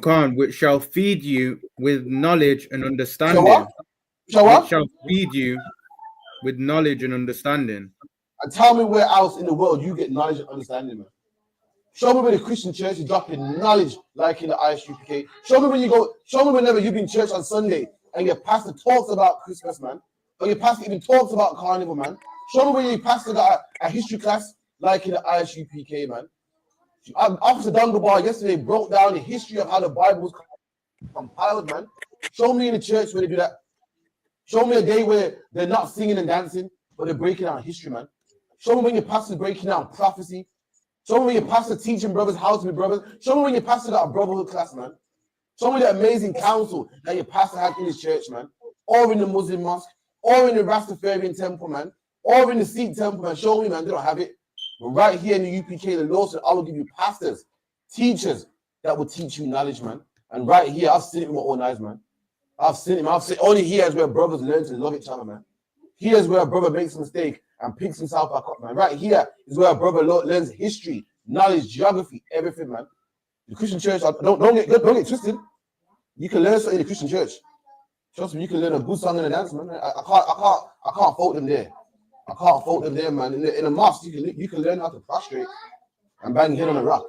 Khan, which shall feed you with knowledge and understanding. Which shall feed you with knowledge and understanding. And tell me where else in the world you get knowledge and understanding, man. Show me where the Christian church is dropping knowledge like in the I.S.U.P.K. Show me when you go, show me whenever you've been in church on Sunday and your pastor talks about Christmas, man. Or your pastor even talks about Carnival, man. Show me when your pastor got a history class like in the I.S.U.P.K, man. Officer Dungabar yesterday broke down the history of how the Bible was compiled, man. Show me in the church where they do that. Show me a day where they're not singing and dancing, but they're breaking down history, man. Show me when your pastor's breaking down prophecy. Show me when your pastor teaching brothers how to be brothers. Show me when your pastor got a brotherhood class, man. Show me the amazing counsel that your pastor had in his church, man. Or in the Muslim mosque, or in the Rastafarian temple, man. Or in the Sikh temple, man. Show me, man. They don't have it. But right here in the UPK, the Lord said, I will give you pastors, teachers that will teach you knowledge, man. And right here, I've seen it with my own eyes, man. I've seen him. I've seen only here is where brothers learn to love each other, man. Here's where a brother makes a mistake and picks himself back up, man. Right here is where a brother learns history, knowledge, geography, everything, man. The Christian church, don't get twisted. You can learn something in the Christian church. Trust me, you can learn a good song and a dance, man. I can't fault them there. I can't fault them there, man. In a mosque, you can learn how to prostrate and bang your head on a rock.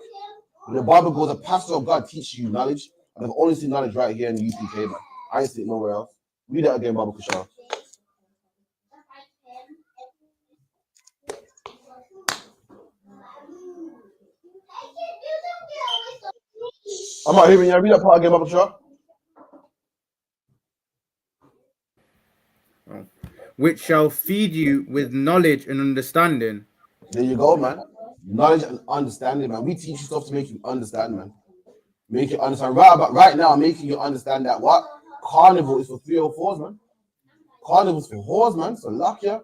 When the Bible goes, a pastor of God teaches you knowledge. And I've only seen knowledge right here in the UPK, man. I ain't seen it nowhere else. Read that again, Baba Kushal. I'm not hearing you. Read that part again, Baba Kushal. Which shall feed you with knowledge and understanding. There you go, man. Knowledge and understanding, man. We teach you stuff to make you understand, man. Make you understand. Right now, I'm making you understand that what? Carnival is for 304's, man. Carnival's for whores, man. So lock ya.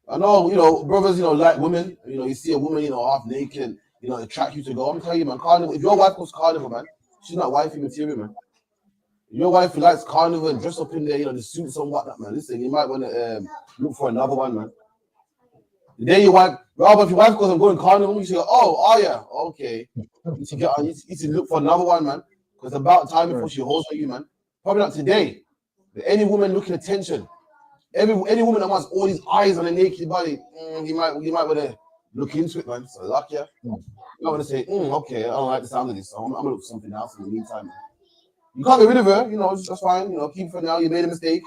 I know, brothers, like women. You see a woman, half naked, attract you to go. I'm telling you, man, Carnival. If your wife goes Carnival, man, she's not wifey material, man. Your wife who likes Carnival and dress up in there, the suits and whatnot, man. Listen, you might want to look for another one, man. The day your wife, Rob, if your wife goes, I'm going Carnival, you say, oh yeah, okay. You should look for another one, man. Because it's about time before she holds for you, man. Probably not today. But any woman looking attention, any woman that wants all these eyes on a naked body, you might want to look into it, man. So luck, yeah. You might want to say, okay, I don't like the sound of this, so I'm gonna look for something else in the meantime, man. You can't get rid of her, that's fine. Keep her for now. You made a mistake,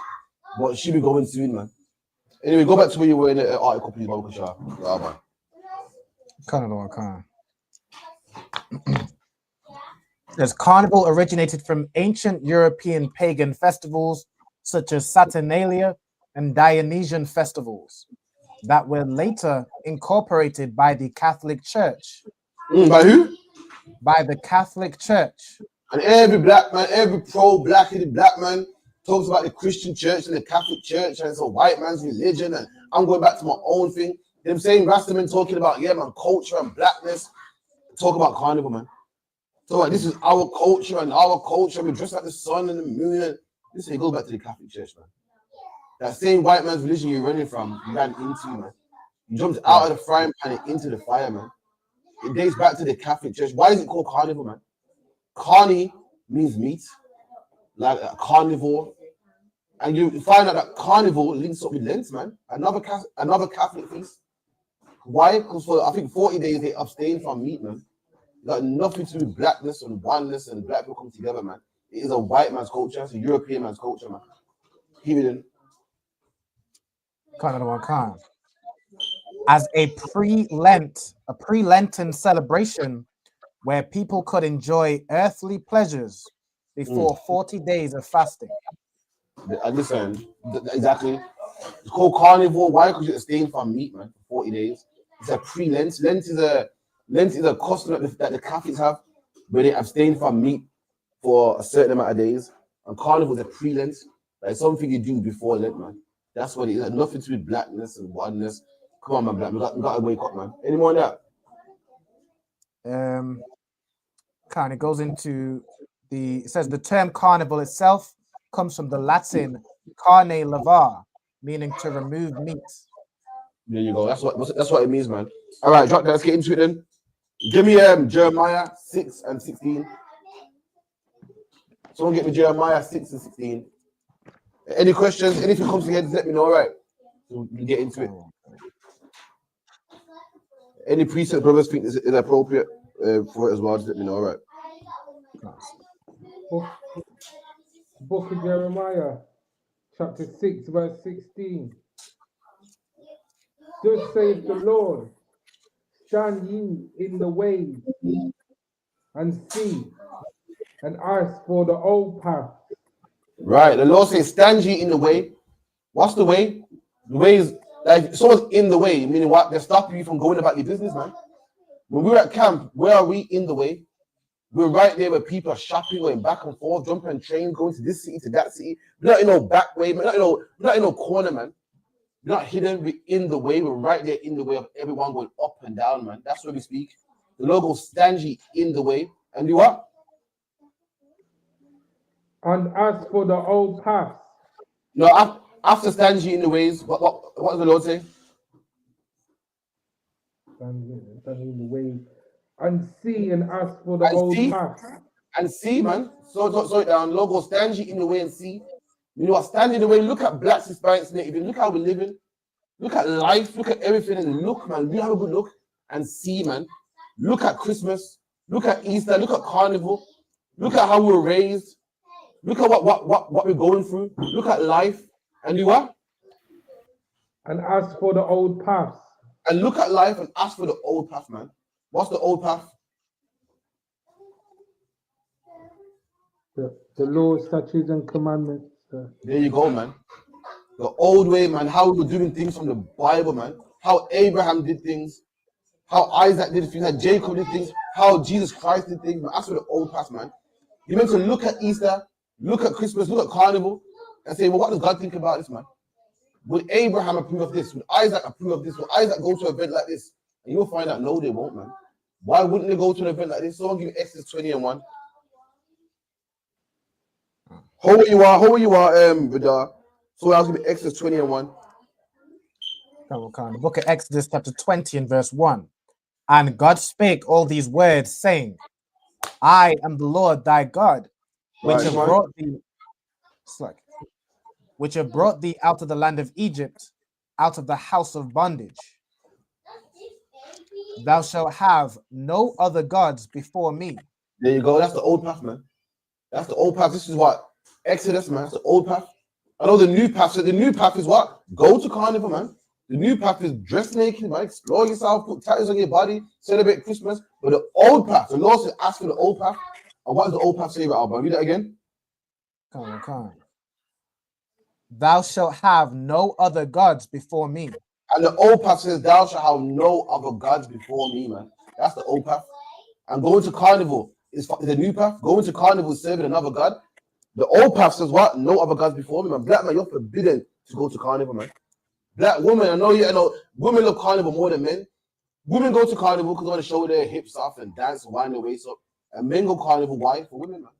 but she'll be going soon, man. Anyway, go back to where you were in the article, please, Baba Kushal. There's Carnival originated from ancient European pagan festivals such as Saturnalia and Dionysian festivals that were later incorporated by the Catholic Church. By who? By the Catholic Church. And every black man, every pro-black-headed black man talks about the Christian church and the Catholic church and it's a white man's religion and I'm going back to my own thing. Them same Rastaman talking about, culture and blackness. Talk about Carnival, man. So like, this is our culture and our culture. We dress like the sun and the moon. And listen, go back to the Catholic church, man. That same white man's religion you're running from, you ran into, man. You jumped out of the frying pan and into the fire, man. It dates back to the Catholic church. Why is it called Carnival, man? Carni means meat, like a carnivore. And you find out that carnival links up with Lent, man. Another Catholic feast. Why? Because for, I think, 40 days they abstain from meat, man. It got nothing to do with blackness and oneness and black people come together, man. It is a white man's culture. It's a European man's culture, man. Keep it in. as a pre-Lenten celebration where people could enjoy earthly pleasures before 40 days of fasting. Listen, exactly. It's called carnivore. Why? Because you're staying from meat, man, for 40 days. It's a pre-Lent. Lent is a custom that the Catholics have, where they abstain from meat for a certain amount of days. And carnivore is a pre-Lent, like something you do before Lent, man. That's what it is. Nothing to do with blackness and oneness. Come on, man, black. We got to wake up, man. Any more on that? Kind of goes into it says the term carnival itself comes from the Latin carne levar, meaning to remove meat. There you go. That's what it means, man. All right, let's get into it then. Give me Jeremiah 6 and 16. Someone get me Jeremiah 6 and 16. Any questions? Anything comes to your head, let me know, all right? So we can get into it. Any precept brothers think is appropriate for it as well, just let me know, all right? Book of Jeremiah, chapter 6, verse 16. Thus saith the Lord, stand ye in the way and see, and ask for the old path. Right, the Lord says, stand ye in the way. What's the way? The way is, like, someone's in the way, meaning what? They're stopping you from going about your business, man. When we're at camp, where are we in the way? We're right there where people are shopping, going back and forth, jumping on trains, going to this city, to that city. We're not in no back way, man. We're not in no corner, man. We're not hidden, we're in the way. We're right there in the way of everyone going up and down, man. That's where we speak. The logo stands ye in the way. And do what? And as for the old path. No, after stands ye in the ways, what does the Lord say? Stand in the way and see and ask for the old path. And see, man. So it down. Logo stands ye in the way and see. You know what? Stand in the way. Look at Blacks, Hispanics, Native. Look how we're living. Look at life. Look at everything. And look, man. We have a good look and see, man. Look at Christmas. Look at Easter. Look at Carnival. Look at how we were raised. Look at what we're going through. Look at life. And do what? And ask for the old path. And look at life and ask for the old path, man. What's the old path? The laws, statutes, and commandments. There you go, man. The old way, man. How we were doing things from the Bible, man. How Abraham did things. How Isaac did things. How Jacob did things. How Jesus Christ did things. Man. Ask for the old path, man. You meant to look at Easter, look at Christmas, look at Carnival, and say, well, what does God think about this, man? Would Abraham approve of this? Would Isaac approve of this? Would Isaac go to an event like this? And you'll find out, no, they won't, man. Why wouldn't they go to an event like this? Someone give me Exodus 20 and 1. Hold where you are, Vidar. So I'll give me Exodus 20 and 1. The book of Exodus, chapter 20 and verse 1. And God spake all these words, saying, I am the Lord thy God, which have brought thee out of the land of Egypt, out of the house of bondage. Thou shalt have no other gods before me. There you go. That's the old path, man. That's the old path. This is what? Exodus, man. That's the old path. I know the new path. So the new path is what? Go to Carnival, man. The new path is dress naked, man. Explore yourself, put tattoos on your body, celebrate Christmas. But the old path, the Lord said, ask for the old path. And what does the old path say about Alba? Read that again. Come on. Thou shalt have no other gods before me. And the old path says, thou shalt have no other gods before me, man. That's the old path. And going to Carnival is the new path. Going to Carnival is serving another god. The old path says what? No other gods before me, man. Black man, you're forbidden to go to Carnival, man. Black women, I know women love Carnival more than men. Women go to Carnival because they want to show their hips off and dance and wind their waist up. And men go Carnival, why? For women, man.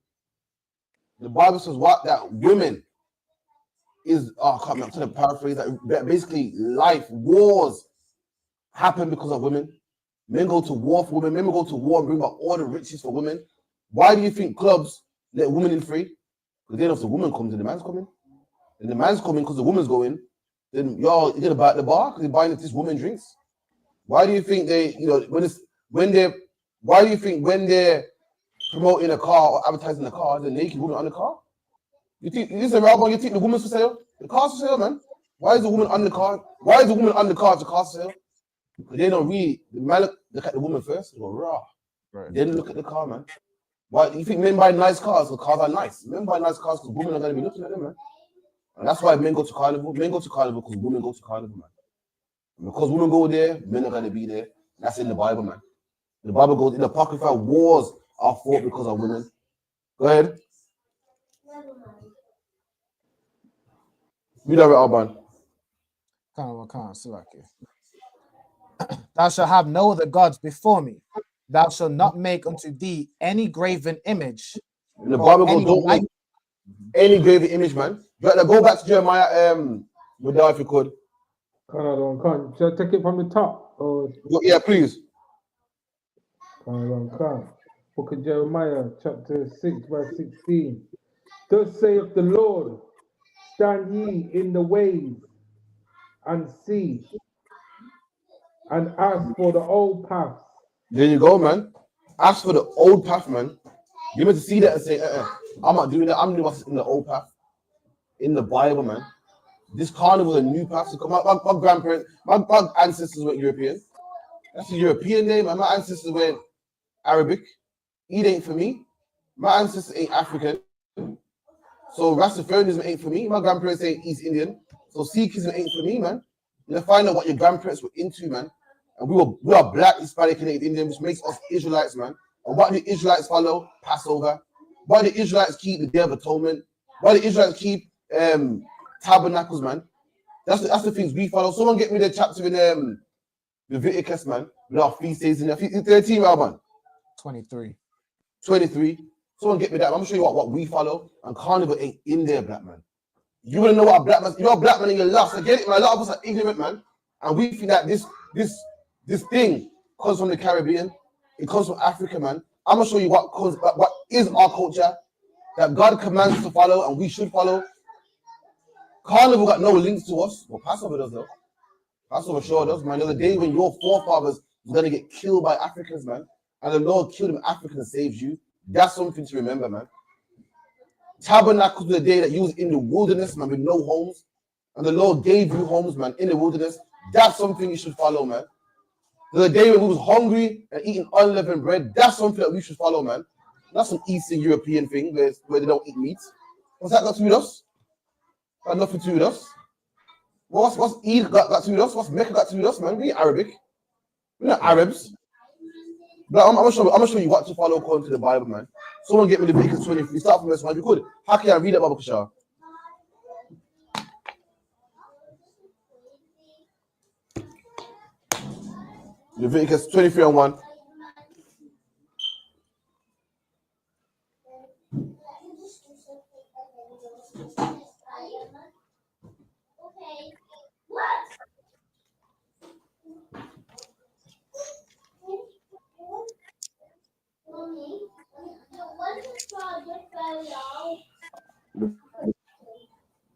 The Bible says what? That women is, I'm trying to paraphrase that basically life, wars happen because of women. Men go to war for women. Men go to war and bring back all the riches for women. Why do you think clubs let women in free? Because then if the woman comes in, the man's coming. And the man's coming because the woman's going. Then you're gonna buy at the bar because you're buying this woman drinks. Why do you think when they're promoting a car or advertising a car, the naked woman on the car? You think the woman's for sale? The car's for sale, man. Why is the woman on the car? Why is the woman on the car if the car's for sale? They don't really, the man look at the woman first, they go raw. Right. Then look at the car, man. Why you think men buy nice cars? Because cars are nice. Men buy nice cars because women are gonna be looking at them, man. And that's why men go to carnival. Men go to carnival because women go to carnival, man. And because women go there, men are gonna be there. That's in the Bible, man. The Bible goes in the Apocrypha, wars are fought because of women. Go ahead. Read that, Alban. Thou shalt have no other gods before me. Thou shalt not make unto thee any graven image. In the Bible goes, don't make any graven image, man. You got to go back to Jeremiah, with that if you could. Can't. Shall I take it from the top? Or... Yeah, please. Can't. Book of Jeremiah, chapter 6, verse 16. Thus saith the Lord, stand ye in the ways and see, and ask for the old paths. There you go, man. Ask for the old path, man. You meant to see that and say, I'm not doing that. I'm doing what's in the old path. In the Bible, man. This carnival is a new path. So my grandparents, my ancestors were European. That's a European name, and my ancestors were Arabic. Eid ain't for me. My ancestors ain't African. So Rastafarianism ain't for me. My grandparents ain't East Indian. So Sikhism ain't for me, man. You gotta find out what your grandparents were into, man. And we are black, Hispanic, and Indian, which makes us Israelites, man. And what do the Israelites follow? Passover. Why do the Israelites keep the Day of Atonement? Why do the Israelites keep tabernacles, man? That's the things we follow. Someone get me the chapter in Leviticus, man. With our feast days in there. 13, man. 23. 23. Someone get me that. I'm gonna show you what we follow. And carnival ain't in there, black man. You wanna know what a black man? You're a black man and you're lost. I get it, man. A lot of us are ignorant, man. And we think that this thing comes from the Caribbean. It comes from Africa, man. I'm gonna show you what is our culture that God commands us to follow and we should follow. Carnival got no links to us. Well, Passover does though. Passover sure does, man. There's a day when your forefathers were gonna get killed by Africans, man. And the Lord killed them Africans and saved you. That's something to remember, man. Tabernacles was the day that you was in the wilderness, man, with no homes. And the Lord gave you homes, man, in the wilderness. That's something you should follow, man. The day when we was hungry and eating unleavened bread, that's something that we should follow, man. That's some Eastern European thing where they don't eat meat. What's that got to do with us? Got nothing to do with us. What's Eid got to do with us? What's Mecca got to do with us, man? We ain't Arabic. We're not Arabs. But I'm gonna show you what to follow according to the Bible, man. Someone get me the Leviticus 23. Start from verse 1. If you could. How can I read that, Baba Kashar? Leviticus 23 and 1.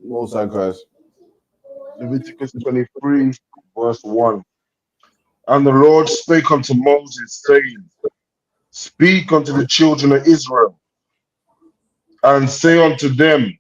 Most High Christ. Leviticus 23, verse 1. And the Lord spake unto Moses, saying, Speak unto the children of Israel, and say unto them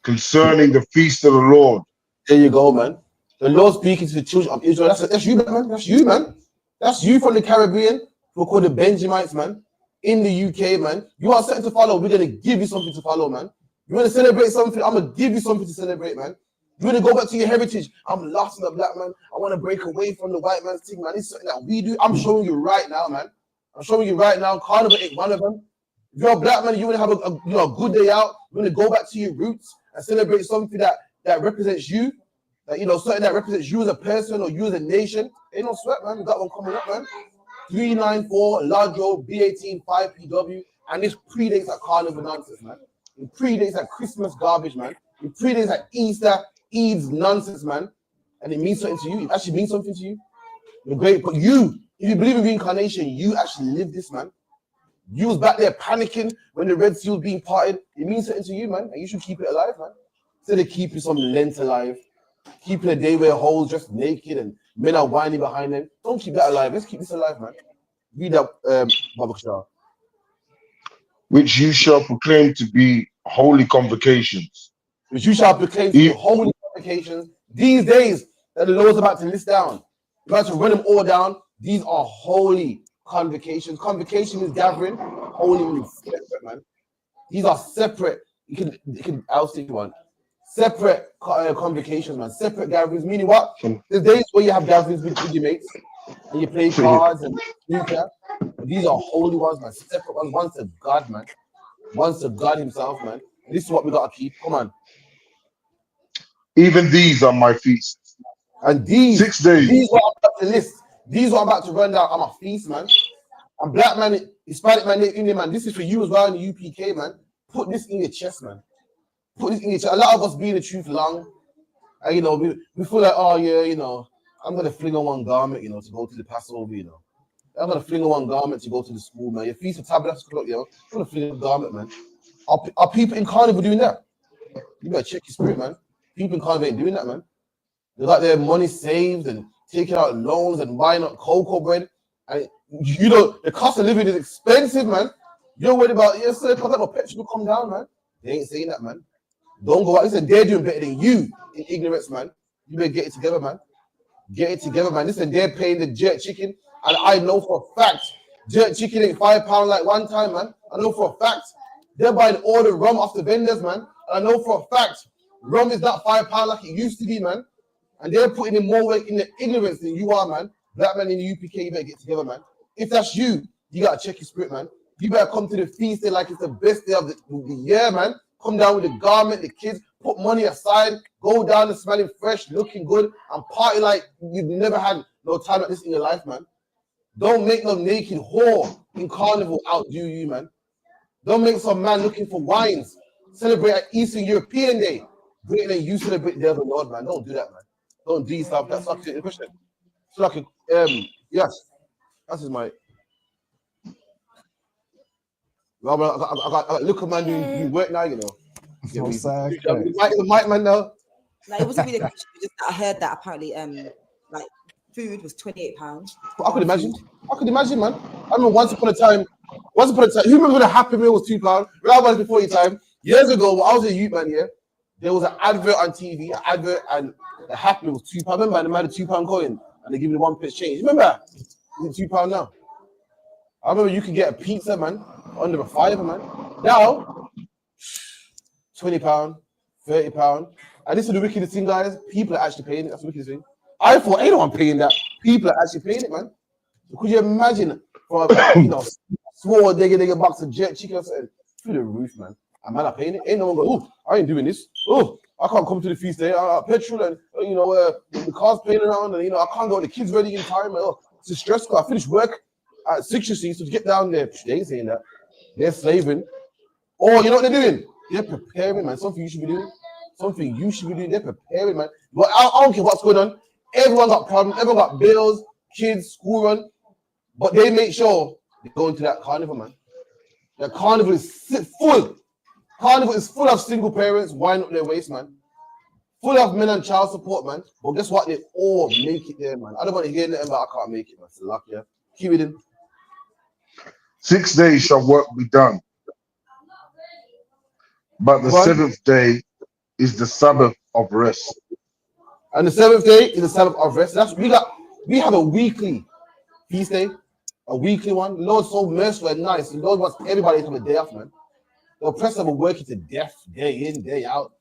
concerning the feast of the Lord. There you go, man. The Lord speaking to the children of Israel. That's you, man. That's you, man. That's you from the Caribbean. We're called the Benjamites, man. In the UK, man. You are something to follow. We're going to give you something to follow, man. You want to celebrate something? I'm going to give you something to celebrate, man. You want to go back to your heritage? I'm lost in the black man. I want to break away from the white man's thing, man. It's something that we do. I'm showing you right now, man. I'm showing you right now. Carnival ain't one of them. If you're a black man, you want to have a good day out. You want to go back to your roots and celebrate something that represents you. Something that represents you as a person or you as a nation. Ain't no sweat, man. We got one coming up, man. 394 Large Road, B18 5PW. And this predates that carnival nonsense, man. It predates that Christmas garbage, man. It predates that Easter Eve's nonsense, man. And it means something to you. It actually means something to you. You're great. But you, if you believe in reincarnation, you actually live this, man. You was back there panicking when the Red Sea was being parted. It means something to you, man. And you should keep it alive, man. Instead of keeping some Lent alive, keeping a day where hoes just naked and men are whining behind them. Don't keep that alive. Let's keep this alive, man. Read that, Baba Kashar. Which you shall proclaim to be holy convocations. Which you shall proclaim to be holy convocations. These days that the Lord's about to list down. You have to run them all down. These are holy convocations. Convocation is gathering. Holy means separate, man. These are separate. You can I'll stick to one. Separate convocations, man. Separate gatherings. Meaning what? There's days where you have gatherings with your mates and you play cards and snooker. These are holy ones, man. Separate ones. One's to God, man. One's to God Himself, man. This is what we gotta keep. Come on. Even these are my feasts. And these 6 days. These what I'm about to list. These what I'm about to run down are my feasts, man. And black man, Hispanic man, Indian man. This is for you as well in the UPK, man. Put this in your chest, man. Put this in your chest. A lot of us be in the truth long. And you know, we feel like, oh yeah, you know, I'm gonna fling on one garment, you know, to go to the Passover, you know. I'm gonna fling on one garment to go to the school, man. Your feast of tabernacles, you know, I'm gonna fling on a garment, man. Are people in Carnival doing that? You better check your spirit, man. People in Carnival ain't doing that, man. They got their money saved and taking out loans and buying up cocoa bread. And you know, the cost of living is expensive, man. You're worried about, yes, sir, because my petrol will come down, man. They ain't saying that, man. Don't go out. Listen, they're doing better than you in ignorance, man. You better get it together, man. Get it together, man. Listen, they're paying the jerk chicken. And I know for a fact, jerk chicken ain't £5 like one time, man. I know for a fact. They're buying all the rum off the vendors, man. And I know for a fact, rum is not £5 like it used to be, man. And they're putting in more weight in the ignorance than you are, man. Black man in the UPK, you better get together, man. If that's you, you gotta check your spirit, man. You better come to the feast day like it's the best day of the year, man. Come down with the garment, the kids, put money aside, go down and smelling fresh, looking good, and party like you've never had no time like this in your life, man. Don't make no naked whore in Carnival outdo you, man. Don't make some man looking for wines celebrate an Eastern European Day greater than you celebrate the day of the Lord, man. Don't do that, man. Don't do stuff. That's like a question. It's like a, yes, that's his mic. Well, I got look at man doing work now, you know. Yeah, the mic man now. Like, it wasn't really a question, just that I heard that apparently like food was £28. I could imagine. I could imagine, man. I remember once upon a time, who remember the Happy Meal was £2? That was before your time. Years ago, when I was a youth man, yeah, there was an advert on TV, and the Happy Meal was £2. Remember, and they made a £2 coin and they give you the 1p change. Remember? Is it £2 now? I remember you could get a pizza, man, under a £5, man. Now, £20, £30. And this is the wickedest thing, guys. People are actually paying it. That's the wickedest thing. I thought ain't no one paying that. People are actually paying it, man. So could you imagine for small digga box of jet chicken or something through the roof, man? And man are paying it. Ain't no one go, oh, I ain't doing this. Oh, I can't come to the feast day. Petrol and the car's playing around, and I can't go. The kids ready in time. It's a stress. I finished work at 6 so to get down there. They ain't saying that. They're slaving. Oh, you know what they're doing? They're preparing, man. Something you should be doing. Something you should be doing. They're preparing, man. But I don't care what's going on. Everyone got problems. Everyone got bills, kids, school run. But they make sure they go into that carnival, man. The carnival is full. Carnival is full of single parents winding up their waist, man. Full of men and child support, man. But guess what? They all make it there, man. I don't want to hear nothing, but I can't make it, man. It's luck, yeah. Keep it in. 6 days shall work be done. But the 7th day is the Sabbath of rest. And the 7th day is the Sabbath of rest. We have a weekly feast day, a weekly one. The Lord's so merciful and nice. The Lord wants everybody to have a day off, man. The oppressor will work you to death, day in, day out.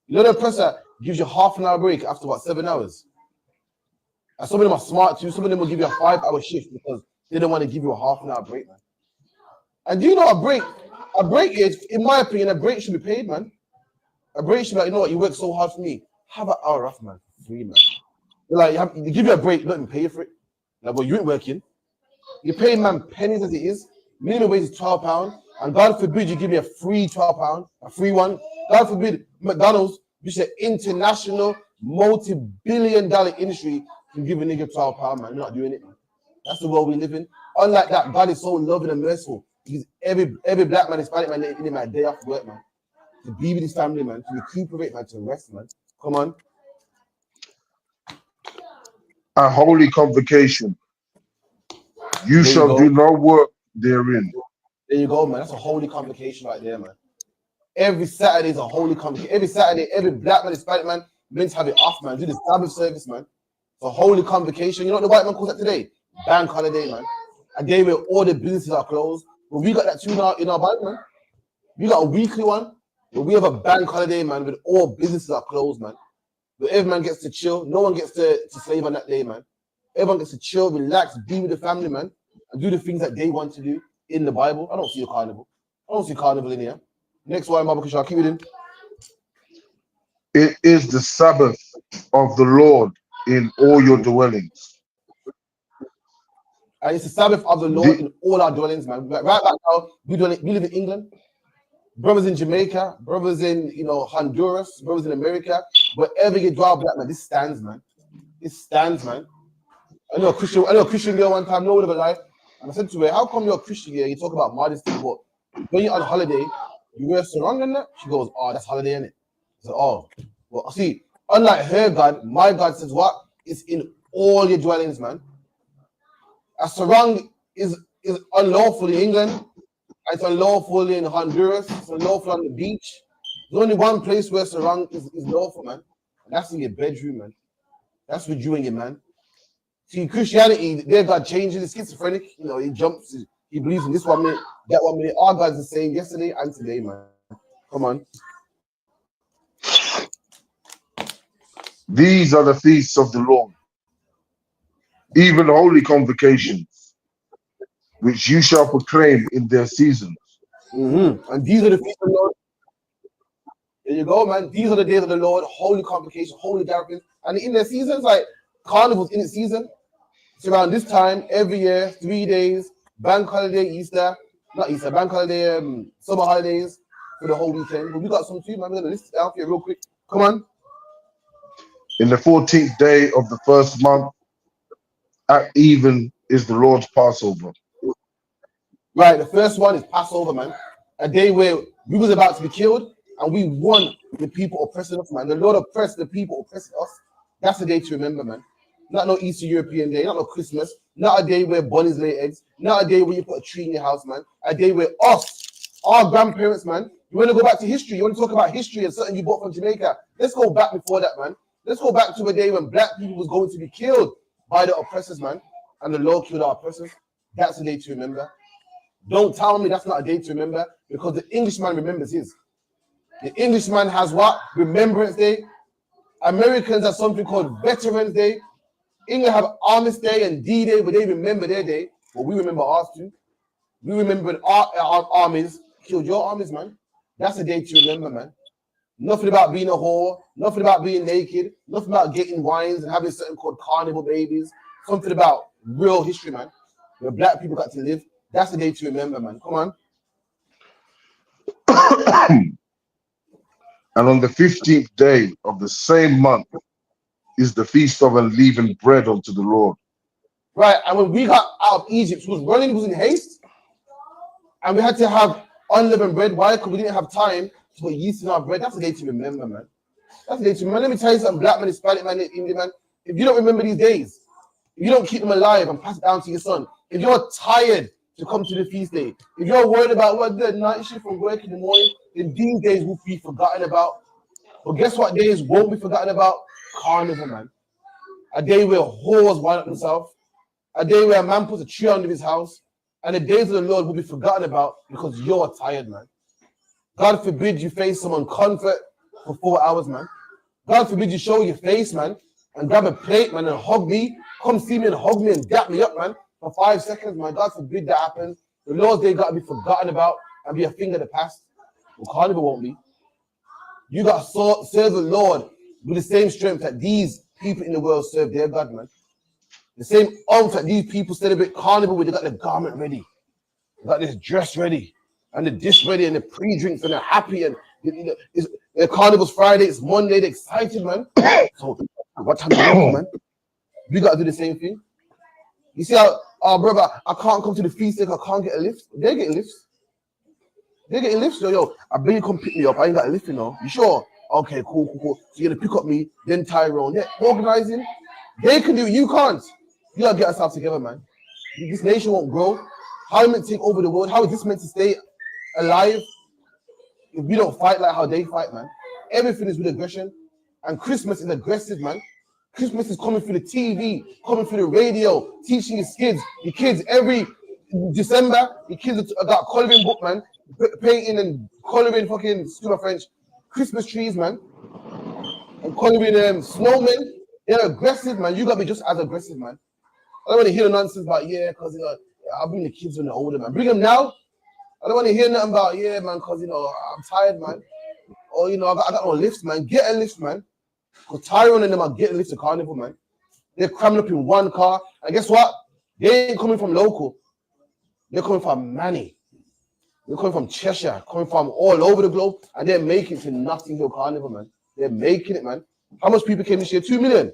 You know the oppressor gives you half an hour break after 7 hours. And some of them are smart too. Some of them will give you a 5-hour shift because they don't want to give you a half an hour break, man. And do you know a break is, in my opinion, a break should be paid, man. A break should be like, you know what, you work so hard for me. Have an hour off, man. Free, man. They give you a break, not even pay for it. Like, well, you ain't working. You're paying, man, pennies as it is. Minimum wage is £12. And God forbid you give me a free £12, a free one. God forbid McDonald's, which is an international multi-billion-dollar industry, can give a nigga £12, man. You're not doing it, man. That's the world we live in. Unlike that, God is so loving and merciful. He's every black man, Hispanic man, in him a day off work, man. To be with his family, man. To recuperate, man. To rest, man. Come on. A holy convocation. You shall do no work therein. There you go, man. That's a holy convocation right there, man. Every Saturday is a holy convocation. Every Saturday, every black man, Hispanic man, meant to have it off, man. Do the Sabbath service, man. It's a holy convocation. You know what the white man calls that today? Bank holiday, man. A day where all the businesses are closed. But we got that too in our Bible, man. We got a weekly one, but we have a bank holiday, man, when all businesses are closed, man. But every man gets to chill. No one gets to slave on that day, man. Everyone gets to chill, relax, be with the family, man, and do the things that they want to do in the Bible. I don't see a carnival. I don't see carnival in here. Next one, Baba Kushal, keep it in. It is the Sabbath of the Lord in all your dwellings. And it's the Sabbath of the Lord in all our dwellings, man. Right now, we live in England. Brothers in Jamaica, brothers in Honduras, brothers in America, wherever you draw black, man, this stands, man. It stands, man. I know a Christian girl one time, no word of a lie. And I said to her, how come you're a Christian girl? You talk about modesty, but when you're on holiday, you wear sarong and that? She goes, oh, that's holiday, innit? I said, oh. Well, see, unlike her God, my God says what? It's in all your dwellings, man. A sarong is unlawful in England. It's unlawful in Honduras. It's unlawful on the beach. There's only one place where sarong is lawful, man. And that's in your bedroom, man. That's with you and your man. See, Christianity, their God changes. He's schizophrenic. He jumps. He believes in this 1 minute, that 1 minute. Our God's the same yesterday and today, man. Come on. These are the feasts of the Lord, even holy convocations, which you shall proclaim in their seasons. And these are the feasts of the Lord. There you go, man. These are the days of the Lord, holy convocations, holy gatherings. And in their seasons, like carnival's in its season. It's around this time every year, 3 days, bank holiday, bank holiday, summer holidays for the whole weekend. But we got some too, man. We're gonna list it down here real quick. Come on. In the 14th day of the first month, at even, is the Lord's Passover. Right, the first one is Passover, man. A day where we was about to be killed and we won the people oppressing us, man. The Lord oppressed the people oppressing us. That's the day to remember, man. Not no Easter European day, not no Christmas, not a day where bunnies lay eggs, not a day where you put a tree in your house, man. A day where our grandparents, man, you want to go back to history, you want to talk about history and something you bought from Jamaica. Let's go back before that, man. Let's go back to a day when black people was going to be killed by the oppressors, man. And the Lord killed our oppressors. That's a day to remember. Don't tell me that's not a day to remember, because the Englishman remembers his. The Englishman has what? Remembrance Day. Americans have something called Veterans Day. England have Armistice Day and D-Day, where they remember their day. But we remember ours too. We remember our armies killed your armies, man. That's a day to remember, man. Nothing about being a whore, nothing about being naked, nothing about getting wines and having something called carnival babies. Something about real history, man, where black people got to live. That's the day to remember, man. Come on. And on the 15th day of the same month is the feast of unleavened bread unto the Lord. Right, and when we got out of Egypt, who was running, was in haste, and we had to have unleavened bread. Why? Because we didn't have time to put yeast in our bread. That's the day to remember, man. That's the day to remember. Let me tell you something, black man, Hispanic man, Indian man. If you don't remember these days, if you don't keep them alive and pass it down to your son, if you're tired to come to the feast day, if you're worried about what the night shift from work in the morning, then these days will be forgotten about. But guess what days won't be forgotten about? Carnival, man. A day where whores wind up themselves. A day where a man puts a tree under his house. And the days of the Lord will be forgotten about because you're tired, man. God forbid you face someone comfort for 4 hours, man. God forbid you show your face, man, and grab a plate, man, and hug me. Come see me and hug me and dap me up, man, for 5 seconds, man. God forbid that happens. The Lord's Day got to be forgotten about and be a thing of the past. Well, Carnival won't be. You got to serve the Lord with the same strength that these people in the world serve their God, man. The same oomph that these people celebrate Carnival with. They got the garment ready. They got this dress ready. And the dish ready and the pre-drinks and they're happy. And the Carnival's Friday, it's Monday. They're excited, man. So what time is it, man? We got to do the same thing. You see how, brother, I can't come to the feast because I can't get a lift. They're getting lifts. They're getting lifts. Yo, I bet you come pick me up. I ain't got a lift, you know. You sure? Okay, cool. So you're going to pick up me, then Tyrone. They're organizing. They can do it. You can't. You got to get ourselves together, man. This nation won't grow. How are we meant to take over the world? How is this meant to stay alive if we don't fight like how they fight, man? Everything is with aggression. And Christmas is aggressive, man. Christmas is coming through the TV, coming through the radio, teaching your kids every December. Your kids got coloring book, man, painting and coloring fucking, excuse my French, Christmas trees, man, and coloring snowmen. They're aggressive, man. You gotta be just as aggressive, man. I don't want to hear the nonsense about because I'll bring the kids when they're older, man. Bring them now. I don't want to hear nothing about man, because I'm tired, man. Or I got no lifts, man. Get a lift, man. Because Tyrone and them are getting lifts to Carnival, man. They're cramming up in one car, and guess what? They ain't coming from local. They're coming from Manny. They're coming from Cheshire, coming from all over the globe, and they're making it to Notting Hill Carnival, man. They're making it, man. How much people came this year? 2 million.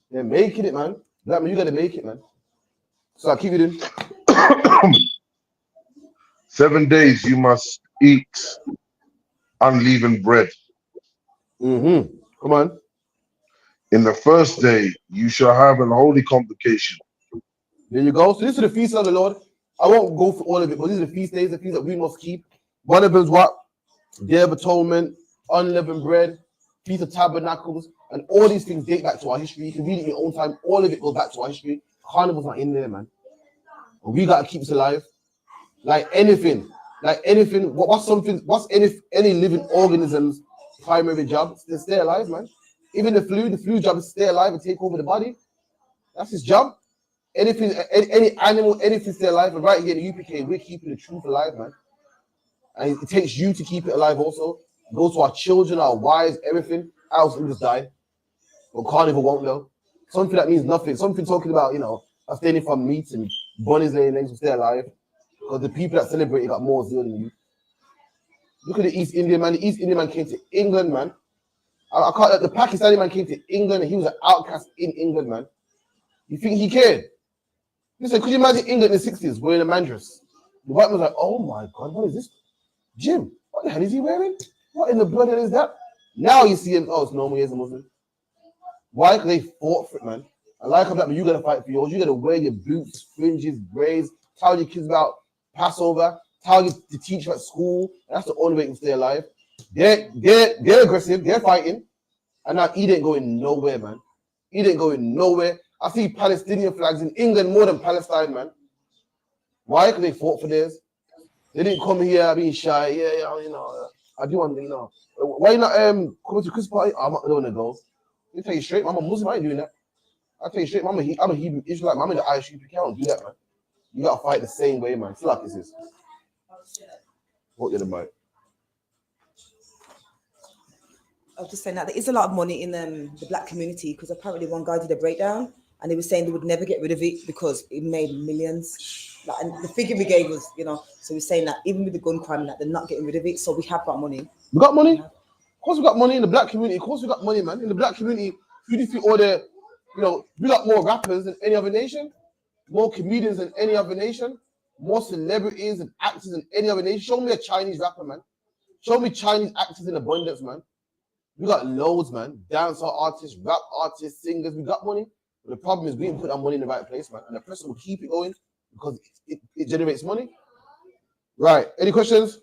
They're making it, man. That man, you gotta make it, man. So I'll keep it in. 7 days you must eat unleavened bread. Mm-hmm. Come on. In the first day you shall have an holy convocation. There you go. So this is the feast of the Lord. I won't go for all of it, but these are the feast days, the feast that we must keep. One of them is what? Day of Atonement, unleavened bread, Feast of Tabernacles, and all these things date back to our history. You can read it in your own time. All of it goes back to our history. Carnival's not in there, man. But we gotta keep this alive. Like anything. What's any living organism's primary job? It's to stay alive, man. Even the flu job is to stay alive and take over the body. That's his job. Anything, any animal, anything stay alive. And right here in the UPK, we're keeping the truth alive, man. And it takes you to keep it alive also. It goes to our children, our wives, everything. Else we just die. But Carnival won't know. Something that means nothing. Something talking about, abstaining from meat and bunnies laying eggs will stay alive. Because the people that celebrate it got more zeal than you. Look at the East Indian man. The East Indian man came to England, man. I can't. The Pakistani man came to England and he was an outcast in England, man. You think he cared? Listen, could you imagine England in the 60s wearing a mandress? The white man's like, oh my God, what is this? Jim, what the hell is he wearing? What in the blood hell is that? Now you see him, oh, it's normal, he's a Muslim. Why? Because they fought for it, man. I like how that, but you got to fight for yours. You got to wear your boots, fringes, braids, tell your kids about Passover, tell you to teach at school. That's the only way to stay alive. They're aggressive, they're fighting. And now he ain't going nowhere, man. He ain't going nowhere. I see Palestinian flags in England more than Palestine, man. Why? Because they fought for theirs. They didn't come here being shy. I do want to, Why you not coming to Christmas party? I'm not going to go. Let me tell you straight, I'm a Muslim, I ain't doing that. I'll tell you straight, I'm a Hebrew Israelite, I'm in the I.S.U.P.K, I don't do that, man. You got to fight the same way, man. It's like this is. What the mic? I was just saying that there is a lot of money in the black community because apparently one guy did a breakdown and he was saying they would never get rid of it because it made millions. And the figure we gave was, so we're saying that even with the gun crime, that they're not getting rid of it. So we have got money. We got money? Of course we got money in the black community. Of course we got money, man. In the black community, who do you think all the, we got more rappers than any other nation, more comedians than any other nation, more celebrities and actors than any other nation. Show me a Chinese rapper, man. Show me Chinese actors in abundance, man. We got loads, man. Dancer artists, rap artists, singers. We got money. But the problem is we didn't put our money in the right place, man. And the person will keep it going because it generates money. Right. Any questions?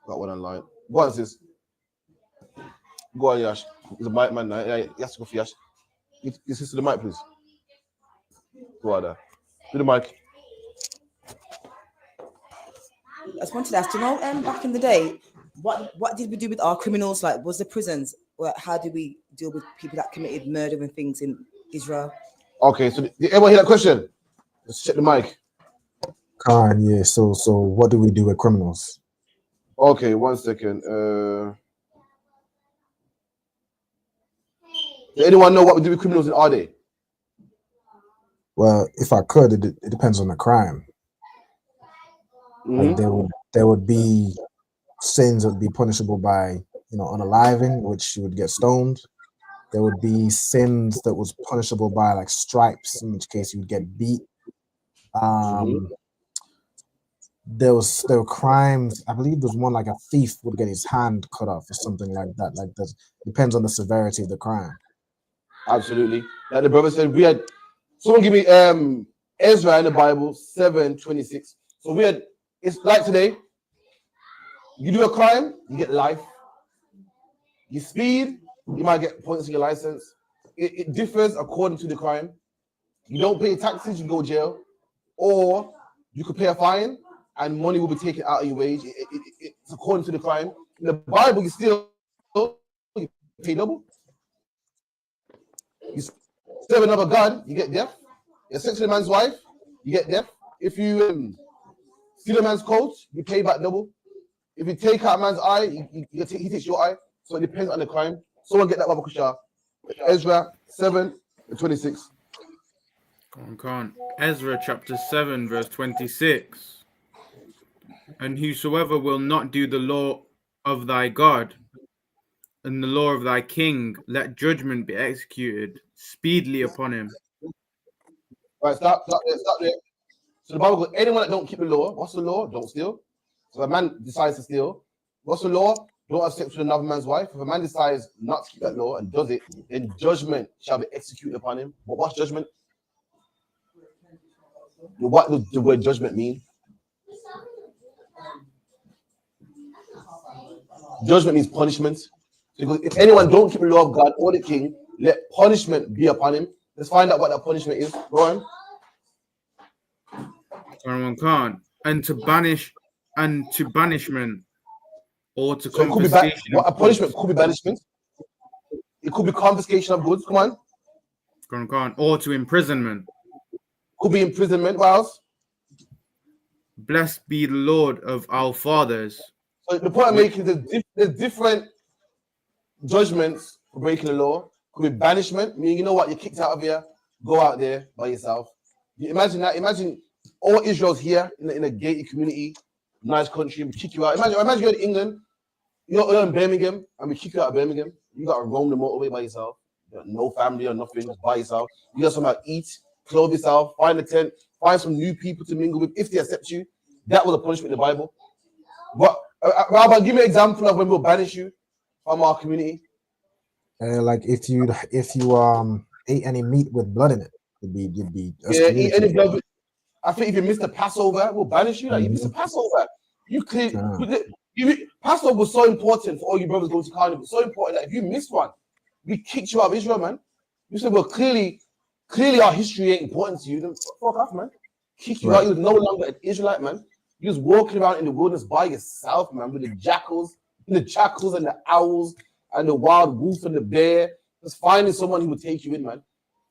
Got one online. Go on, sis. Go on, Yash. There's a mic, man. Yeah, yes, go for Yash. Get sis to the mic, please. Go on there. To the mic. I just wanted to ask, back in the day, what did we do with our criminals? Like, was the prisons? Or how did we deal with people that committed murder and things in Israel? Okay, so did everyone hear that question? Let's check the mic. Khan, yeah. So what do we do with criminals? Okay, 1 second. Does anyone know what we do with criminals in our day? Well, if I could, it depends on the crime. Like there would be sins that would be punishable by unaliving, which you would get stoned. There would be sins that was punishable by like stripes, in which case you would get beat. There were crimes. I believe there's one like a thief would get his hand cut off or something like that. Like that depends on the severity of the crime. Absolutely. Like the brother said, we had someone give me Ezra in the Bible 7:26. So we had, it's like today. You do a crime, you get life. You speed, You might get points in your license. It differs according to the crime. You don't pay taxes, you go jail, or you could pay a fine and money will be taken out of your wage. It's according to the crime. In the Bible, you still pay double. You serve another God, you get death. You sex with a man's wife, you get death. If you steal a man's coat, you pay back double. If you take out a man's eye, he takes your eye. So it depends on the crime. Someone get that Baba Kusha. Ezra 7:26. Come on. Ezra chapter 7, verse 26. And whosoever will not do the law of thy God and the law of thy king, let judgment be executed speedily upon him. Right, stop there. So the Bible goes, anyone that don't keep the law, what's the law? Don't steal. So if a man decides to steal, what's the law? Don't have sex with another man's wife. If a man decides not to keep that law and does it, then judgment shall be executed upon him. But what's judgment? What does the word judgment mean? Judgment means punishment. Because if anyone don't keep the law of God or the king, let punishment be upon him. Let's find out what that punishment is. Go on. And to banishment or to so confiscation. What a punishment could be banishment. It could be confiscation of goods. Come on. Or to imprisonment. Could be imprisonment. What else? Blessed be the Lord of our fathers. So the point I'm making is there's different judgments for breaking the law. Could be banishment, meaning you know what, you're kicked out of here, go out there by yourself. You imagine that. Imagine all Israel's here in a gated community, nice country, we kick you out. Imagine you're in England, you're in Birmingham, and we kick you out of Birmingham. You got to roam the motorway by yourself. You got no family or nothing, just by yourself. You got somewhere to eat, clothe yourself, find a tent, find some new people to mingle with if they accept you. That was a punishment in the Bible. But Rabbi, give me an example of when we'll banish you from our community. Like if you ate any meat with blood in it, you'd be eat any blood. I think if you miss the Passover, we'll banish you. Like you miss the Passover, Passover was so important for all you brothers going to carnival. So important that if you missed one, we kicked you out of Israel, man. You said, well, clearly our history ain't important to you. Then fuck off, man. Kick you out. You was no longer an Israelite, man. You was walking around in the wilderness by yourself, man, with the jackals and the owls and the wild wolf and the bear. Just finding someone who would take you in, man.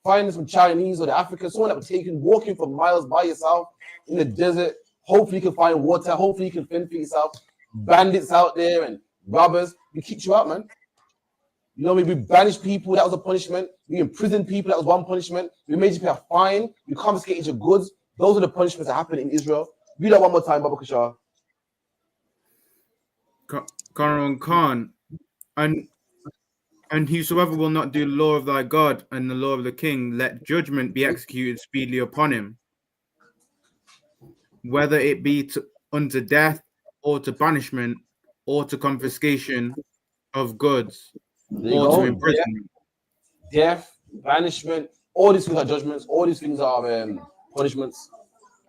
Finding some Chinese or the African, someone that would take you, walking for miles by yourself in the desert. Hopefully you can find water. Hopefully you can fend for yourself. Bandits out there and robbers. We kicked you out, man. You know, we banished people. That was a punishment. We imprisoned people. That was one punishment. We made you pay a fine. We confiscated your goods. Those are the punishments that happened in Israel. Read that one more time, Baba Kashar. Khan. And whosoever will not do the law of thy God and the law of the king, let judgment be executed speedily upon him, whether it be unto death or to banishment or to confiscation of goods or to imprisonment. Death, banishment, all these things are judgments. All these things are punishments.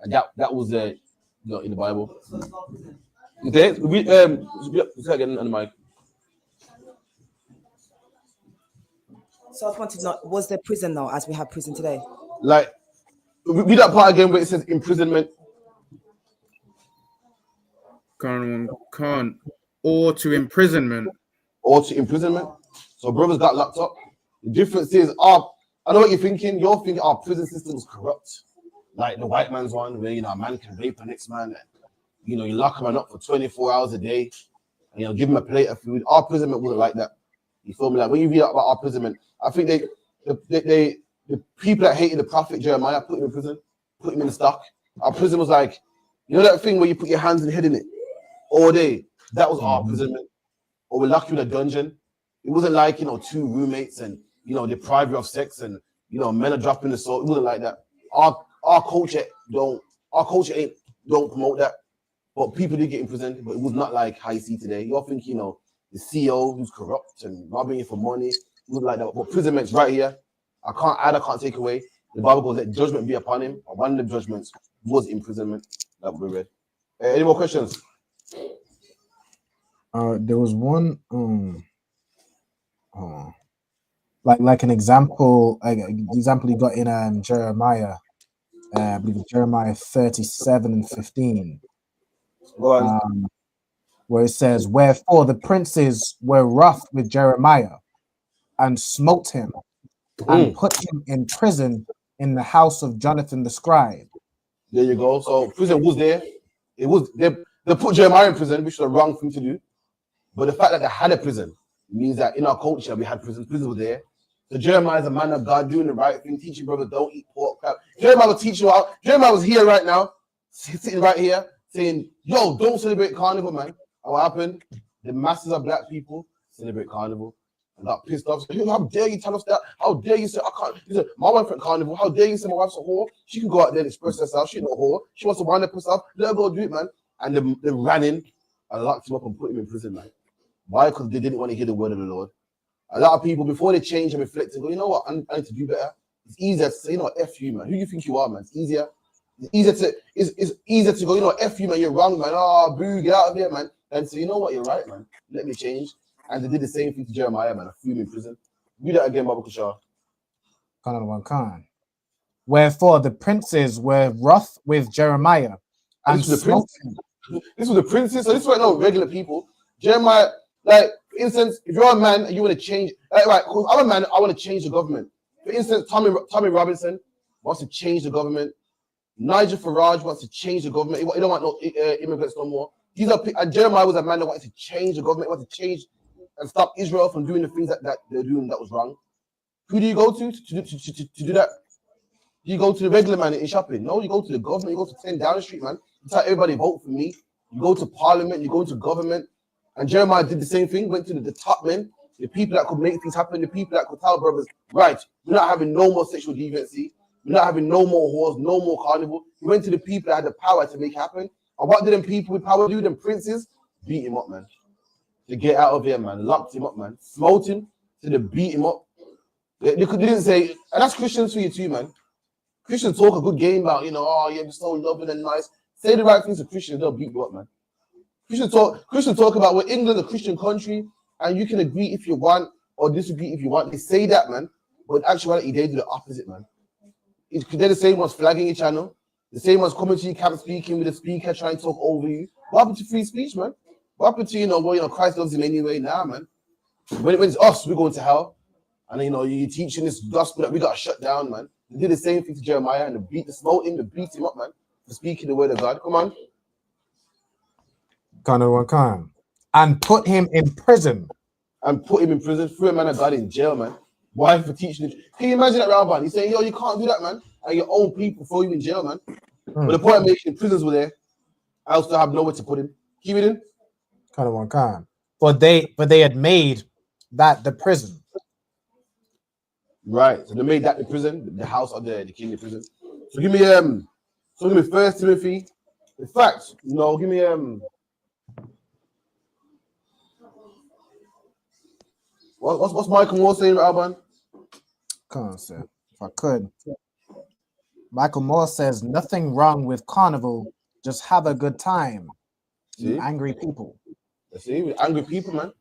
And that was in the Bible. Okay, we say again on the mic. So I wanted to know, was there prison now as we have prison today? Like, read that part again where it says imprisonment. Or to imprisonment. Or to imprisonment. So brothers got locked up. The difference is, I know what you're thinking. You're thinking our prison system is corrupt. Like the white man's one, where, a man can rape the next man. And, you lock a man up for 24 hours a day. And, give him a plate of food. Our imprisonment wasn't like that. You feel me? Like, when you read about our imprisonment, I think the people that hated the prophet Jeremiah put him in prison, put him in the stock. Our prison was like, that thing where you put your hands and head in it all day? That was our imprisonment. Or we lock you in a dungeon. It wasn't like, two roommates and, deprive you of sex and, men are dropping the salt. It wasn't like that. Our culture don't promote that. But people did get imprisoned, but it was not like how you see today. You all think, the CEO who's corrupt and robbing you for money. It was like that. But imprisonment's right here. I can't take away. The Bible goes, let judgment be upon him. And one of the judgments was imprisonment that we read. Any more questions? There was one. like an example, example you got in Jeremiah, I believe it's Jeremiah 37:15. Go on. Where it says, "Wherefore the princes were wroth with Jeremiah, and smote him, and put him in prison in the house of Jonathan the scribe." There you go. So prison was there. It was they put Jeremiah in prison, which was the wrong thing to do. But the fact that they had a prison means that in our culture we had prisons. Prisons were there. So Jeremiah is a man of God doing the right thing, teaching brothers don't eat pork crap. Jeremiah was teaching you out. Jeremiah was here right now, sitting right here, saying, "Yo, don't celebrate carnival, man." And what happened? The masses of black people celebrate carnival and got pissed off. So, how dare you tell us that? How dare you say I can't? He said, my wife at carnival. How dare you say my wife's a whore? She can go out there and express herself. She's not a whore. She wants to wind up herself. Let her go do it, man. And they ran in and locked him up and put him in prison, man. Why? Because they didn't want to hear the word of the Lord. A lot of people, before they change and reflect and go, you know what, I need to do better. It's easier to say, you know, F you, man. Who you think you are, man? It's easier. It's easier to go, you know, F you, man. You're wrong, man. Oh, boo, get out of here, man. And so, you know what, you're right, man. Let me change. And they did the same thing to Jeremiah, man. I threw him in prison. Do that again, Baba Kushar. Khan. Wherefore the princes were wroth with Jeremiah, and this was the princes. So this was not regular people. Jeremiah, like, for instance, if you're a man and you want to change, like, right, I'm a man, I want to change the government. For instance, Tommy Robinson wants to change the government. Nigel Farage wants to change the government. He don't want no immigrants no more. And Jeremiah was a man that wanted to change the government, wanted to change and stop Israel from doing the things that they're doing that was wrong. Who do you go to do that? Do you go to the regular man in shopping? No, you go to the government. You go to 10 Downing Street, man. You tell everybody vote for me. You go to Parliament. You go to government. And Jeremiah did the same thing. Went to the top men, the people that could make things happen, the people that could tell brothers, right, we're not having no more sexual deviancy. We're not having no more whores, no more carnival. He went to the people that had the power to make it happen. And what did them people with power do? Them princes beat him up, man. To get out of here, man. Locked him up, man. Smote him to the beat him up. They didn't say, and that's Christians for you too, man. Christians talk a good game about, you know, oh, you're so loving and nice. Say the right things to Christians, they'll beat you up, man. Christians talk about we're England, a Christian country, and you can agree if you want or disagree if you want. They say that, man. But in actuality, they do the opposite, man. They're the same ones flagging your channel, the same ones coming to your camp speaking with a speaker trying to talk over you. What happened to free speech, man? What happened to, you know, Christ loves him anyway? Nah, man. When it's us, we're going to hell. And, you know, you're teaching this gospel that we got to shut down, man. They did the same thing to Jeremiah and they smote him, they beat him up, man, for speaking the word of God. Come on. Khan. And put him in prison. Threw a man of God in jail, man. Why? For teaching him. Can you imagine that, Rabban? He's saying, yo, you can't do that, man. And your own people throw you in jail, man. But the point I'm making, prisons were there. I also have nowhere to put him. Keep it in. Khan. But they had made that the prison. Right. So they made that the prison, the house of the king of prison. So give me 1 Timothy. In fact, no, give me what's Michael Moore saying, Alban? Come on, sir. If I could. Michael Moore says nothing wrong with carnival, just have a good time. See? Angry people. See, we're angry people, man.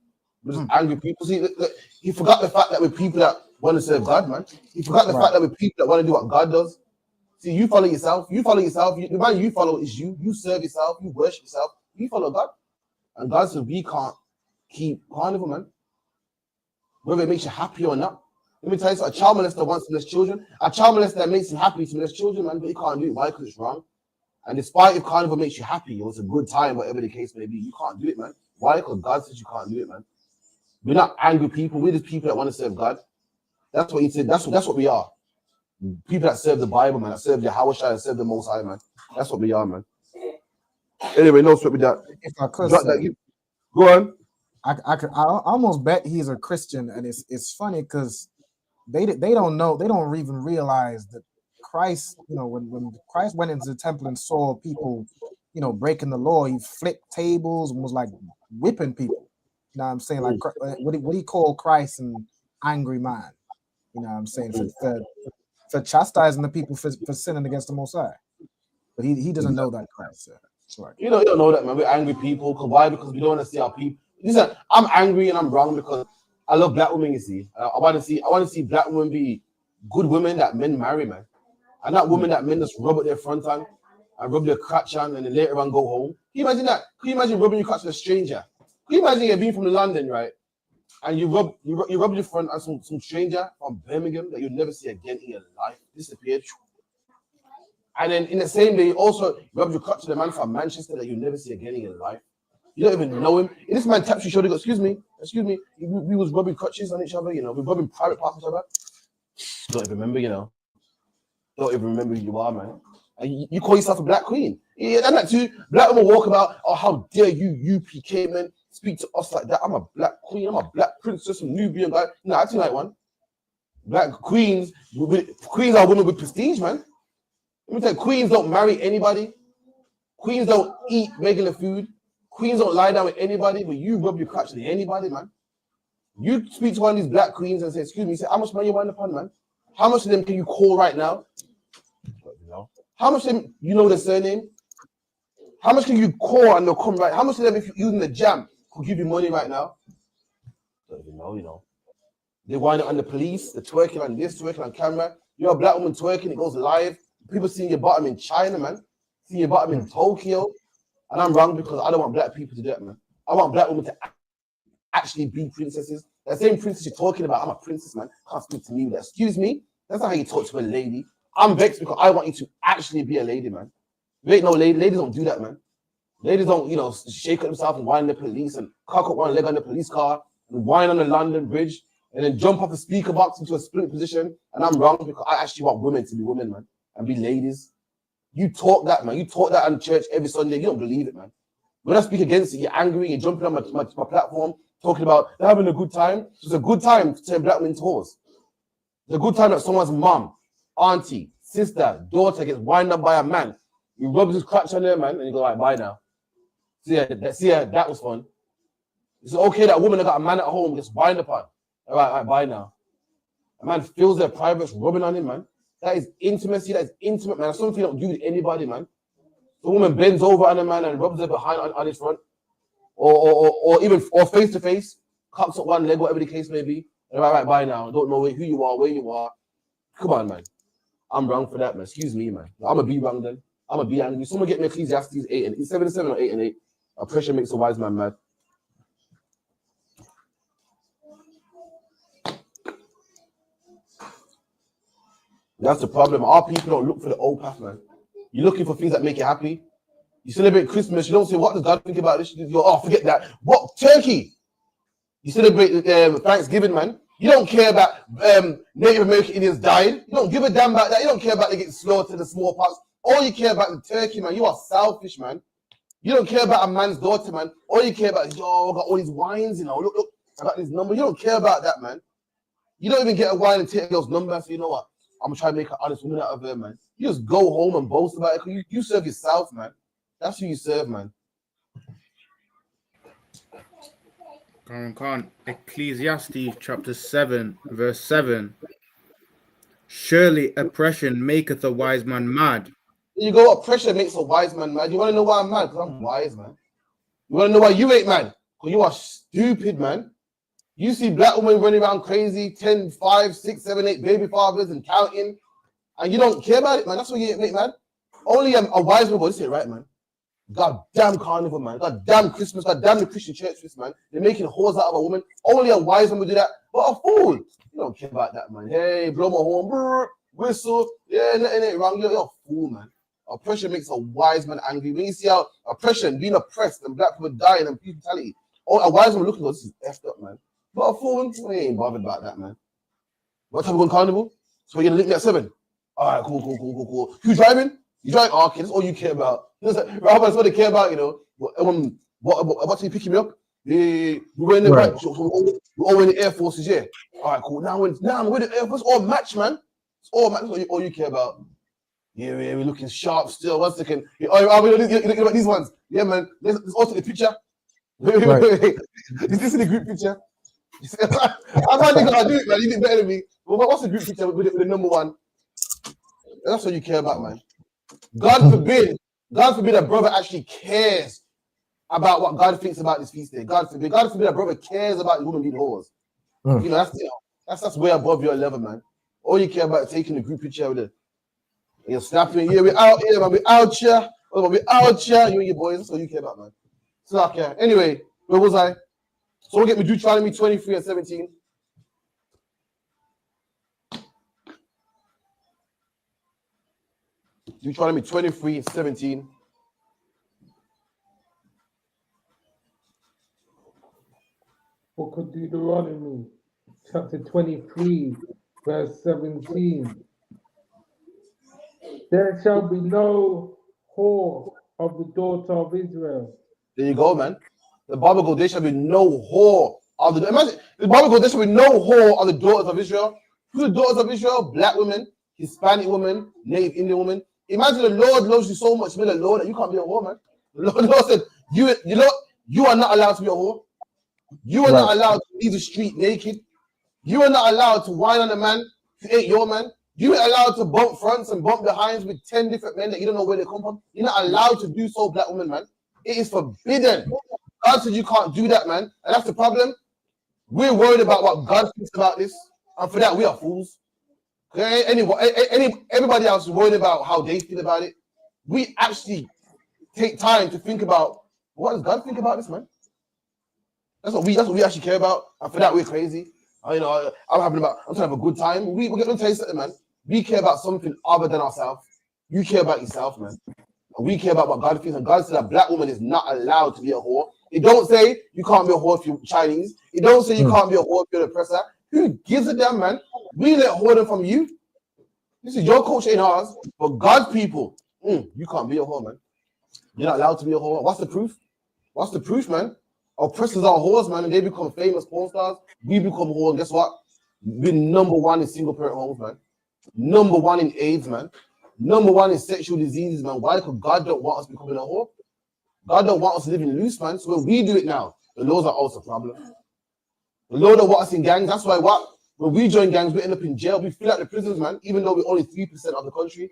We're just angry people. See, look, he forgot the fact that we're people that want to serve God, man. He forgot the fact that we're people that want to do what God does. See, you follow yourself. The man you follow is you. You serve yourself. You worship yourself. You follow God. And God said we can't keep carnival, man. Whether it makes you happy or not. Let me tell you something. A child molester wants to molest children. A child molester makes him happy to molest children, man, but he can't do it. Why? Because it's wrong. And despite if carnival makes you happy or it's a good time, whatever the case may be, you can't do it, man. Why? Because God says you can't do it, man. We're not angry people. We're just people that want to serve God. That's what he said. That's what we are. People that serve the Bible, man. That serve Yahweh, that serve the Most High, man. That's what we are, man. Anyway, no sweat with that. If I could, go on. I almost bet he's a Christian, and it's funny because they don't know, they don't even realize that Christ, you know, when Christ went into the temple and saw people, you know, breaking the law, he flipped tables and was like whipping people. You know what I'm saying? Like what he called Christ an angry man. You know what I'm saying? For chastising the people for sinning against the Most High. But he doesn't know that Christ. Right. You don't know that, man. We're angry people. Why? Because we don't want to see our people. Listen, I'm angry and I'm wrong because I love black women, you see. I want to see black women be good women that men marry, man. And not women that men just rub at their front on and rub their crotch on and then later on go home. Can you imagine that? Can you imagine rubbing your crotch with a stranger? Can you imagine you being from London, right? And you rub your front on some stranger from Birmingham that you'll never see again in your life, disappeared. And then in the same day, you also rub your crotch to the man from Manchester that you'll never see again in your life. You don't even know him. And this man taps you shoulder, goes, excuse me. We was rubbing crutches on each other, you know, we rubbing private parts on each other. Don't even remember, you know. Don't even remember who you are, man. And you call yourself a black queen. Yeah, and that too. Black women walk about, oh, how dare you, UPK, man, speak to us like that. I'm a black queen. I'm a black princess from Nubian guy. No, acting like one. Black queens, queens are women with prestige, man. Let me tell you, queens don't marry anybody. Queens don't eat regular food. Queens don't lie down with anybody, but you rub your crotch to anybody, man. You speak to one of these black queens and say, excuse me, say, how much money you want upon, man? How much of them can you call right now? How much of them, you know their surname? How much can you call and they'll come right? How much of them, if you're using the jam, could give you money right now? Don't even know, you know. They wind up on the police, they're twerking on this, twerking on camera. You're a black woman twerking, it goes live. People seeing your bottom in China, man. Seeing your bottom in Tokyo. And I'm wrong because I don't want black people to do that, man. I want black women to actually be princesses. That same princess you're talking about, I'm a princess, man. Can't speak to me with that. Excuse me? That's not how you talk to a lady. I'm vexed because I want you to actually be a lady, man. You ain't no lady. Ladies don't do that, man. Ladies don't, you know, shake up themselves and whine the police and cock up one leg on the police car and whine on the London Bridge and then jump off the speaker box into a split position. And I'm wrong because I actually want women to be women, man, and be ladies. You talk that, man. You talk that in church every Sunday. You don't believe it, man. When I speak against it, you're angry. You're jumping on my platform, talking about they're having a good time. So it's a good time to turn black women toes. It's a good time that someone's mom, auntie, sister, daughter gets wind up by a man. You rub his crotch on there, man, and you go, all right, bye now. See ya, that was fun. It's okay that a woman that got a man at home gets wind up on. All right, bye now. A man feels their privates rubbing on him, man. That is intimacy. That is intimate, man. That's something you don't do with anybody, man. The woman bends over on a man and rubs her behind on his front, or even face to face, cocks up one leg, whatever the case may be. And right, bye now. Don't know who you are, where you are. Come on, man. I'm wrong for that, man. Excuse me, man. I'm gonna be wrong then. I'm gonna be angry. Someone get me Ecclesiastes 7:7 or 8:8. Oppression makes a wise man mad. That's the problem. Our people don't look for the old path, man. You're looking for things that make you happy. You celebrate Christmas. You don't say, what does God think about this? You go, oh, forget that. What? Turkey. You celebrate Thanksgiving, man. You don't care about Native American Indians dying. You don't give a damn about that. You don't care about they getting slaughtered, the smallpox. All you care about is the turkey, man. You are selfish, man. You don't care about a man's daughter, man. All you care about is, yo, I got all these wines, you know. Look, I got this number. You don't care about that, man. You don't even get a wine and take a girl's number and say, you know what? I'm going to try to make an honest woman out of her, man. You just go home and boast about it. You serve yourself, man. That's who you serve, man. Ecclesiastes chapter 7, verse 7. Surely oppression maketh a wise man mad. You go, oppression makes a wise man mad. You want to know why I'm mad? Because I'm wise, man. You want to know why you ain't mad? Because you are stupid, man. You see black women running around crazy, 10, 5, 6, 7, 8 baby fathers and counting, and you don't care about it, man. That's what you make, man. Only a wise man will say, right, man. God damn carnival, man. God damn Christmas. God damn the Christian church, man. They're making whores out of a woman. Only a wise man will do that. But a fool, you don't care about that, man. Hey, blow my horn, brr, whistle. Yeah, nothing ain't wrong. You're a fool, man. Oppression makes a wise man angry. When you see how oppression, being oppressed, and black people dying and brutality, a wise man looking, this is effed up, man. But a fool, we ain't bothered about that, man. What time we going carnival? So we're gonna link me at 7. All right, cool. Who's driving? You drive? Oh, okay, that's all you care about. That's what they care about, you know. What time you picking me up? Yeah, we're in the right. So we're all in the Air Forces, yeah. All right, cool. Now we're in the Air Force. All match, man. It's all match. That's all you care about. Yeah, we're looking sharp still. 1 second. Are we looking at these ones? Yeah, man. Let's also the picture. Wait. Is this in the group picture? I might think I do it, man. You did better than me. Well, what's the group picture with the number 1? That's what you care about, man. God forbid a brother actually cares about what God thinks about this feast day. God forbid a brother cares about the woman being whores. You know, that's way above your level, man. All you care about is taking the group picture with it. You're snapping, yeah, we out here, man. We out here. Oh, we out here. You and your boys. That's all you care about, man. It's like, yeah. Anyway, where was I? So we'll get me Deuteronomy 23 and 17. Deuteronomy 23 and 17. Book of Deuteronomy, chapter 23, verse 17. There shall be no whore of the daughter of Israel. There you go, man. The Bible goes, there shall be no whore of the. Imagine, the Bible goes, there shall be no whore of the daughters of Israel. Who's the daughters of Israel? Black women, Hispanic women, Native Indian women. Imagine the Lord loves you so much, man, the Lord, that you can't be a whore, man. The Lord said, you are not allowed to be a whore. You are not allowed to leave the street naked. You are not allowed to whine on a man who ain't your man. You ain't allowed to bump fronts and bump behinds with 10 different men that you don't know where they come from. You're not allowed to do so, black woman, man. It is forbidden. God said you can't do that, man. And that's the problem. We're worried about what God thinks about this. And for that, we are fools. Okay? Everybody else is worried about how they feel about it. We actually take time to think about, what does God think about this, man? That's what we actually care about. And for that, we're crazy. I'm trying to have a good time. We're going to tell you something, man. We care about something other than ourselves. You care about yourself, man. And we care about what God thinks. And God said a black woman is not allowed to be a whore. It don't say you can't be a whore if you're Chinese. It don't say you can't be a whore if you're an oppressor. Who gives a damn, man? We let whore from you. This is your culture, ain't ours. But God's people, you can't be a whore, man. You're not allowed to be a whore. What's the proof? What's the proof, man? Oppressors are whores, man, and they become famous porn stars. We become whores, and guess what? We're number one in single parent homes, man. Number one in AIDS, man. Number one in sexual diseases, man. Why? Because God don't want us becoming a whore. God don't want us living loose, man. So when we do it now, the laws are also a problem. The Lord don't want us in gangs. That's why when we join gangs, we end up in jail. We fill out the prisons, man, even though we're only 3% of the country.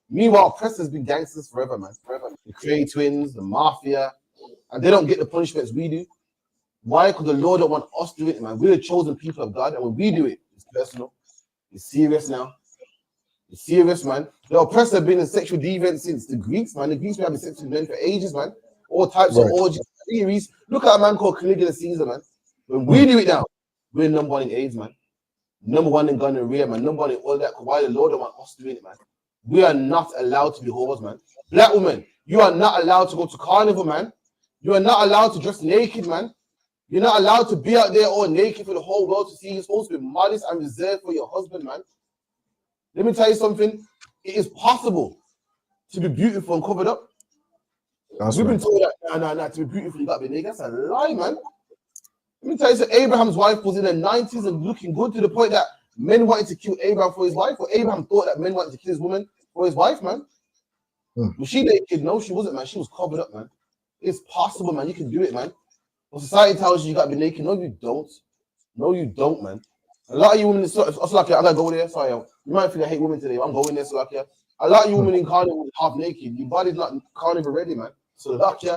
Meanwhile, oppressors been gangsters forever, man. Forever. The Cray twins, the mafia, and they don't get the punishments we do. Why? Because the Lord don't want us to do it, man. We're the chosen people of God, and when we do it, it's personal. It's serious now. It's serious, man. The oppressors have been in sexual deviance since the Greeks, man. The Greeks have been having sex with men for ages, man. All types of orgies, theories. Look at a man called Caligula Caesar, man. When we do it now, we're number one in AIDS, man. Number one in gonorrhea, man. Number one in all that. Why the Lord don't want us to do it, man? We are not allowed to be whores, man. Black women, you are not allowed to go to carnival, man. You are not allowed to dress naked, man. You're not allowed to be out there all naked for the whole world to see. You're supposed to be modest and reserved for your husband, man. Let me tell you something. It is possible to be beautiful and covered up. We've been told that to be beautiful, you got to be naked. That's a lie, man. Let me tell you something. Abraham's wife was in her 90s and looking good to the point that men wanted to kill Abraham for his wife. Or Abraham thought that men wanted to kill his woman for his wife, man. Was she naked? No, she wasn't, man. She was covered up, man. It's possible, man. You can do it, man. But society tells you gotta be naked. No, you don't. No, you don't, man. A lot of you women, so like, I gotta go there. Sorry, you might feel I hate women today. I'm going there, so like, yeah. A lot of you women in carnival half naked. Your body's not carnival ready, man. So like, yeah,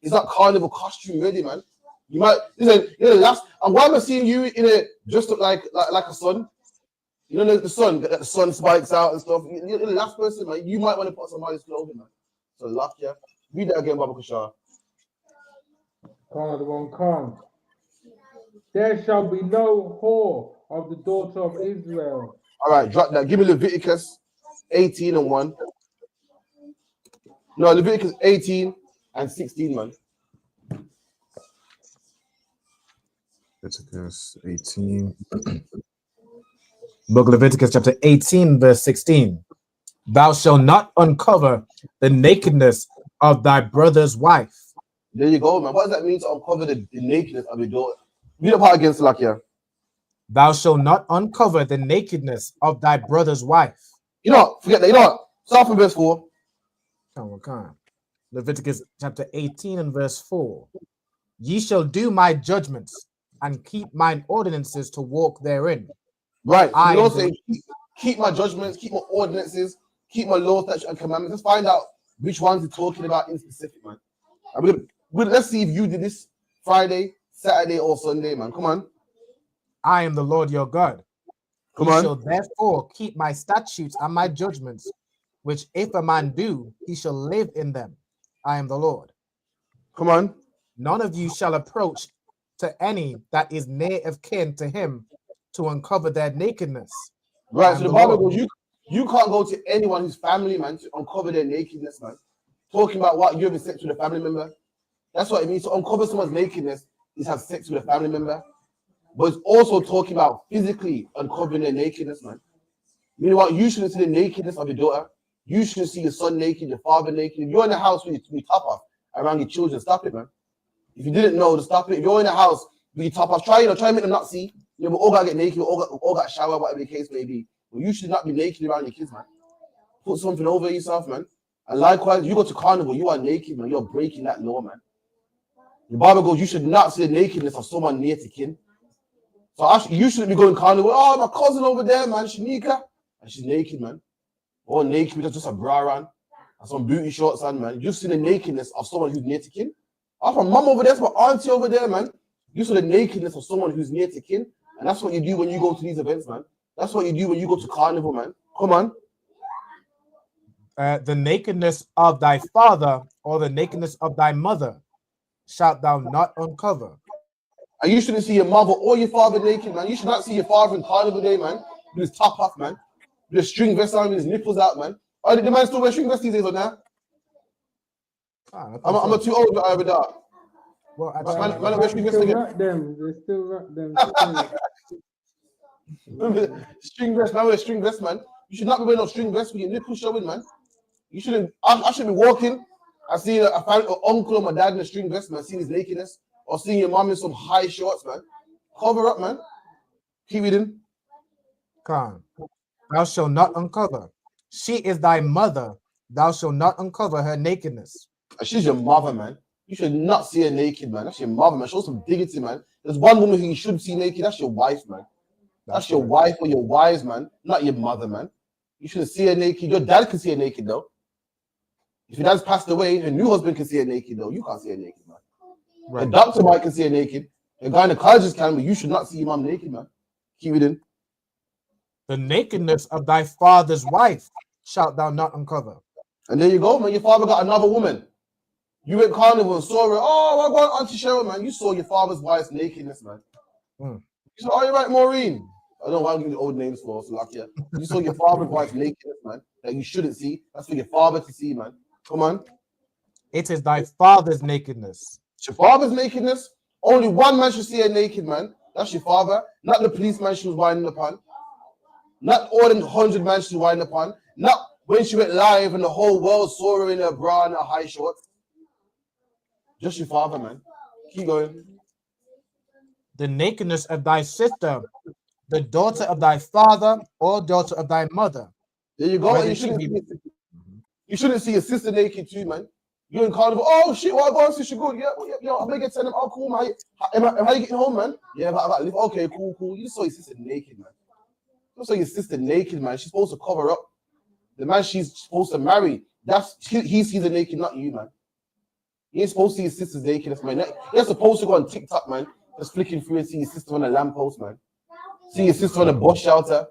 it's not carnival costume ready, man. You might, listen, the last, and why am I seeing you in a just look like a sun? You know the sun, the sun spikes out and stuff. You're the last person, man. You might want to put somebody's clothing, man. So like, yeah. Read that again, Baba Kashar. Khan. There shall be no whore of the daughter of Israel. All right, drop that. Give me Leviticus 18 and 1. No, Leviticus 18 and 16, man. Leviticus 18. Book of Leviticus chapter 18, verse 16. Thou shalt not uncover the nakedness of thy brother's wife. There you go, man. What does that mean to uncover the nakedness of your daughter? Read the part against Lakia. Thou shalt not uncover the nakedness of thy brother's wife. You know, forget that. You know what? Start from verse 4. Leviticus chapter 18 and verse 4. Ye shall do my judgments and keep mine ordinances to walk therein. Right. You know, say, keep my judgments, keep my ordinances, keep my laws, statutes, and commandments. Let's find out which ones he's talking about in specific, man. Let's see if you did this Friday, Saturday, or Sunday, man. Come on. I am the Lord your God. Come Ye on. shall therefore keep my statutes and my judgments, which if a man do, he shall live in them. I am the Lord. Come on. None of you shall approach to any that is near of kin to him to uncover their nakedness. Right, so the Bible goes, you can't go to anyone who's family, man, to uncover their nakedness, man. Talking about what you have sex with a family member. That's what it means. To uncover someone's nakedness is have sex with a family member. But it's also talking about physically uncovering their nakedness, man. You know what? You shouldn't see the nakedness of your daughter. You shouldn't see your son naked, your father naked. If you're in the house with your top off around your children, stop it, man. If you didn't know, to stop it. If you're in the house with your top off, try and make them not see. You know, we all gotta get naked, we all got shower, whatever the case may be. But you should not be naked around your kids, man. Put something over yourself, man. And likewise, you go to carnival, you are naked, man. You're breaking that law, man. The Bible goes, you should not see the nakedness of someone near to kin. So actually, you shouldn't be going carnival. Oh, my cousin over there, man, Shanika. And she's naked, man. All naked with just a bra on and some booty shorts on, man. You see the nakedness of someone who's near to kin. Oh, my mum over there, my auntie over there, man. You see the nakedness of someone who's near to kin. And that's what you do when you go to these events, man. That's what you do when you go to carnival, man. Come on. The nakedness of thy father or the nakedness of thy mother shalt thou not uncover. And you shouldn't see your mother or your father naked, man. You should not see your father in carnival day, man, with his top off, man. With a string vest on, with his nipples out, man. Oh, the man still wear string vest these days or now? I'm too old over that. Well, man, wear string vest again. They still rock them. String vest, man, wear string vest, man. You should not be wearing no string vest with your nipples showing, man. You shouldn't. I should be walking. I see a uncle or my dad in a string vest, man, seeing his nakedness, or seeing your mom in some high shorts, man. Cover up, man. Keep reading. Con, thou shalt not uncover. She is thy mother. Thou shalt not uncover her nakedness. She's your mother, man. You should not see her naked, man. That's your mother, man. Show some dignity, man. There's one woman who you should see naked. That's your wife, man. That's your wife or your wives, man. Not your mother, man. You shouldn't see her naked. Your dad can see her naked, though. If your dad's passed away, her new husband can see her naked, though. You can't see her naked, man. Right. The doctor might can see her naked. The gynecologist can, but you should not see your mom naked, man. Keep it in. The nakedness of thy father's wife shalt thou not uncover. And there you go, man. Your father got another woman. You went carnival and saw her. Oh, I got Auntie Cheryl, man. You saw your father's wife's nakedness, man. You said, oh, you're right, Maureen. I don't know why I'm giving you old names for, so like, yeah. You saw your father's wife's nakedness, man, that you shouldn't see. That's for your father to see, man. Come on. It is thy father's nakedness. It's your father's nakedness. Only one man should see her naked, man. That's your father. Not the policeman she was winding upon. Not all the 100 men she was winding upon. Not when she went live and the whole world saw her in her bra and her high shorts. Just your father, man. Keep going. The nakedness of thy sister, the daughter of thy father or daughter of thy mother. There you go. You shouldn't see your sister naked too, man. You're in carnival. Oh shit, what going on, sister? Good. Yeah, I'm gonna get sent them. Oh, cool, man. How you getting home, man? Yeah, I got to live. Okay, cool. You saw your sister naked, man. You saw your sister naked, man. She's supposed to cover up. The man she's supposed to marry, he sees her naked, not you, man. You ain't supposed to see your sister's naked, man. You're supposed to go on TikTok, man, just flicking through and see your sister on a lamppost, man. See your sister on a bus shelter.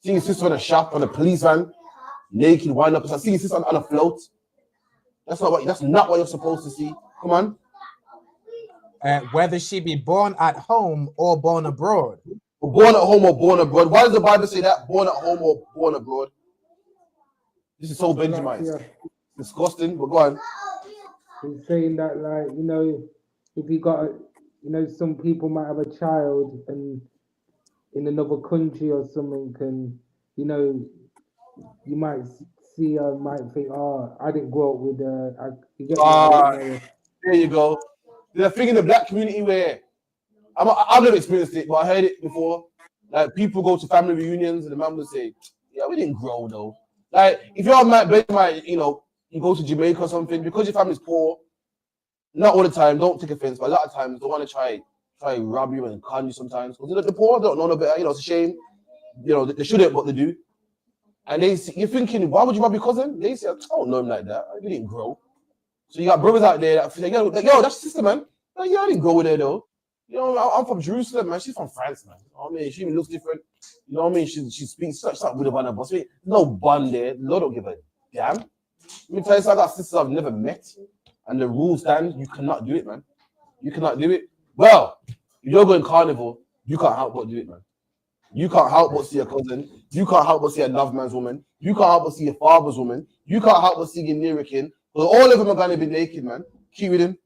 See your sister on a shop, on a police van, naked, wind up. See your sister on a float. That's not what you're supposed to see. Come on. Whether she be born at home or born abroad. Born at home or born abroad. Why does the Bible say that? Born at home or born abroad? This is so Benjaminized. Yeah. Disgusting, but go on. He's saying that, like, you know, if you got, you know, some people might have a child and in another country or something, and, you know, you might see her, might think, oh, I didn't grow up with her. There you go. There's a thing in the black community where I've never experienced it, but I heard it before. Like, people go to family reunions and the man will say, yeah, we didn't grow though. Like, if you're you know, you go to Jamaica or something, because your family's poor, not all the time, don't take offense, but a lot of times they want to try rob you and con you sometimes. Because the poor don't know no better, you know, it's a shame. You know, they shouldn't, but they do. And you're thinking, why would you rob your cousin? They say, I don't know him like that. We didn't grow. So you got brothers out there that say, yo, that's sister, man. Like, yeah, I didn't grow with her though. You know, I'm from Jerusalem, man. She's from France, man. You know what I mean? She even looks different. You know what I mean? She speaks such with a bun. But no bun there. Lord don't give a damn. Let me tell you something. I got sisters I've never met, and the rules stand. You cannot do it, man. You cannot do it. Well, if you're going carnival, you can't help but do it, man. You can't help but see your cousin. You can't help but see a love man's woman. You can't help but see your father's woman. You can't help but see your near kin. Because all of them are going to be naked, man. Keep reading.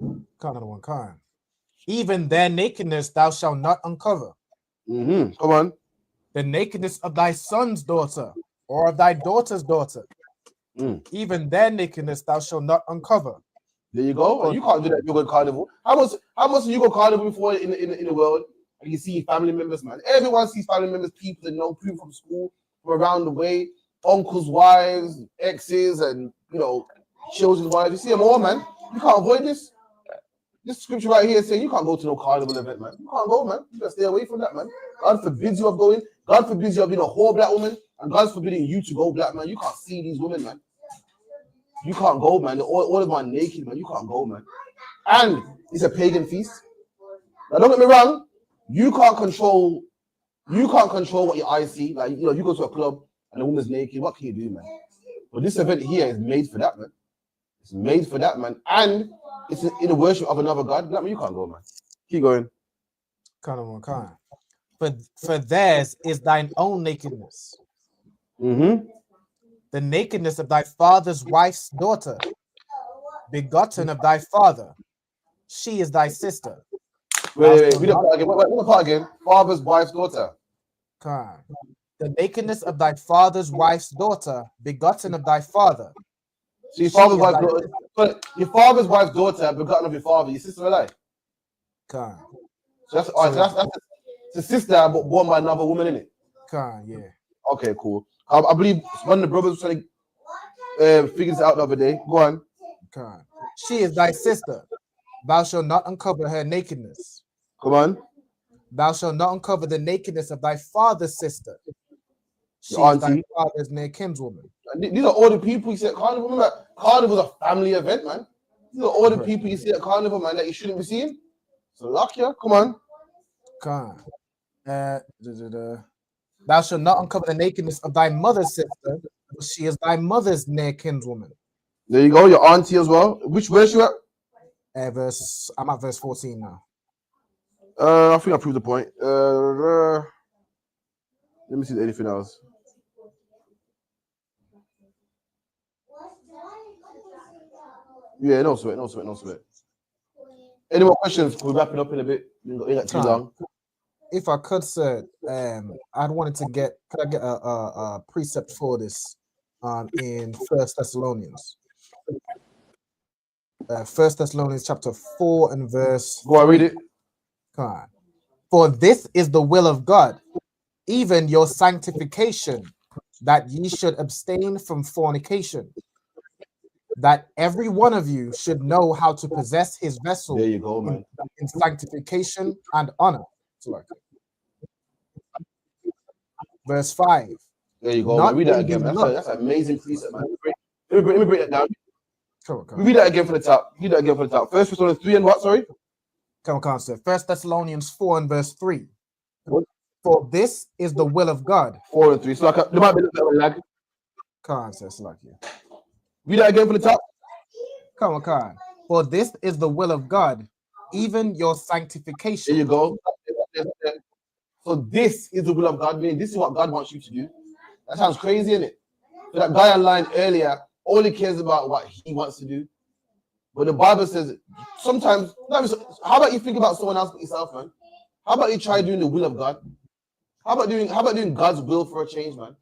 Kind of one kind. Even their nakedness thou shalt not uncover. Come on. The nakedness of thy son's daughter, or of thy daughter's daughter. Even their nakedness thou shalt not uncover. There you go. And you can't do that if you go to carnival. How much have you go carnival before in the world? And you see family members, man. Everyone sees family members, people that know people from school, from around the way, uncles' wives, exes, and children's wives. You see them all, man. You can't avoid this. This scripture right here is saying you can't go to no carnival event, man. You can't go, man. You gotta stay away from that, man. God forbids you of going. God forbids you of being a whore black woman, and God's forbidding you to go black, man. You can't see these women, man. You can't go, man. All of them are naked, man. You can't go, man. And it's a pagan feast. Now, don't get me wrong. You can't control what your eyes see. Like, you go to a club and the woman's naked. What can you do, man? But this event here is made for that, man. It's made for that, man. And it's in the worship of another God. That means you can't go, man. Keep going. Kind of one kind. For theirs is thine own nakedness. The nakedness of thy father's wife's daughter, begotten of thy father. She is thy sister. Wait. Read the part again. Father's wife's daughter. Kind. The nakedness of thy father's wife's daughter, begotten of thy father. So your father's wife's daughter. But your father's wife's daughter, begotten of your father. Your sister alive. Kind. So that's the sister born by another woman, innit? Kind, yeah. Okay, cool. I believe one of the brothers was trying to figure this out the other day. Go on. Kind. She is thy sister. Thou shalt not uncover her nakedness. Come on. Thou shalt not uncover the nakedness of thy father's sister. She Your is thy auntie. father's near kinswoman. These are all the people you see at carnival. Remember, carnival's a family event, man. These are all the people you see at carnival, man, that you shouldn't be seeing. So luck ya. Come on. Kind. Thou shalt not uncover the nakedness of thy mother's sister. She is thy mother's near kinswoman. There you go. Your auntie as well. Which verse you at? I'm at verse 14 now. I think I proved the point. Let me see anything else. Yeah, no sweat. Any more questions? We'll wrap it up in a bit. You ain't got too long. If I could, sir, I'd wanted to get. Could I get a precept for this in 1 Thessalonians? 1 Thessalonians chapter 4 and verse. Go on, read it. Come on. For this is the will of God, even your sanctification, that ye should abstain from fornication, that every one of you should know how to possess his vessel. There you go, man. In sanctification and honor. Verse 5. There you go, man. Read that again, man. That's an amazing precept, man. Let me break that down. Come on. Read that again for the top. Read that again for the top. 1 Thessalonians 3 and what, sorry? Come on, sir. 1 Thessalonians 4 and verse 3. What? For this is the will of God. 4 and 3. So there might be a little bit of a lag. Come on, sir. Read that again for the top. Come on. For this is the will of God, even your sanctification. There you go. So this is the will of God. Meaning this is what God wants you to do. That sounds crazy, isn't it? So that guy online earlier only cares about what he wants to do. But the Bible says sometimes, how about you think about someone else but yourself, man? How about you try doing the will of God? How about doing God's will for a change, man?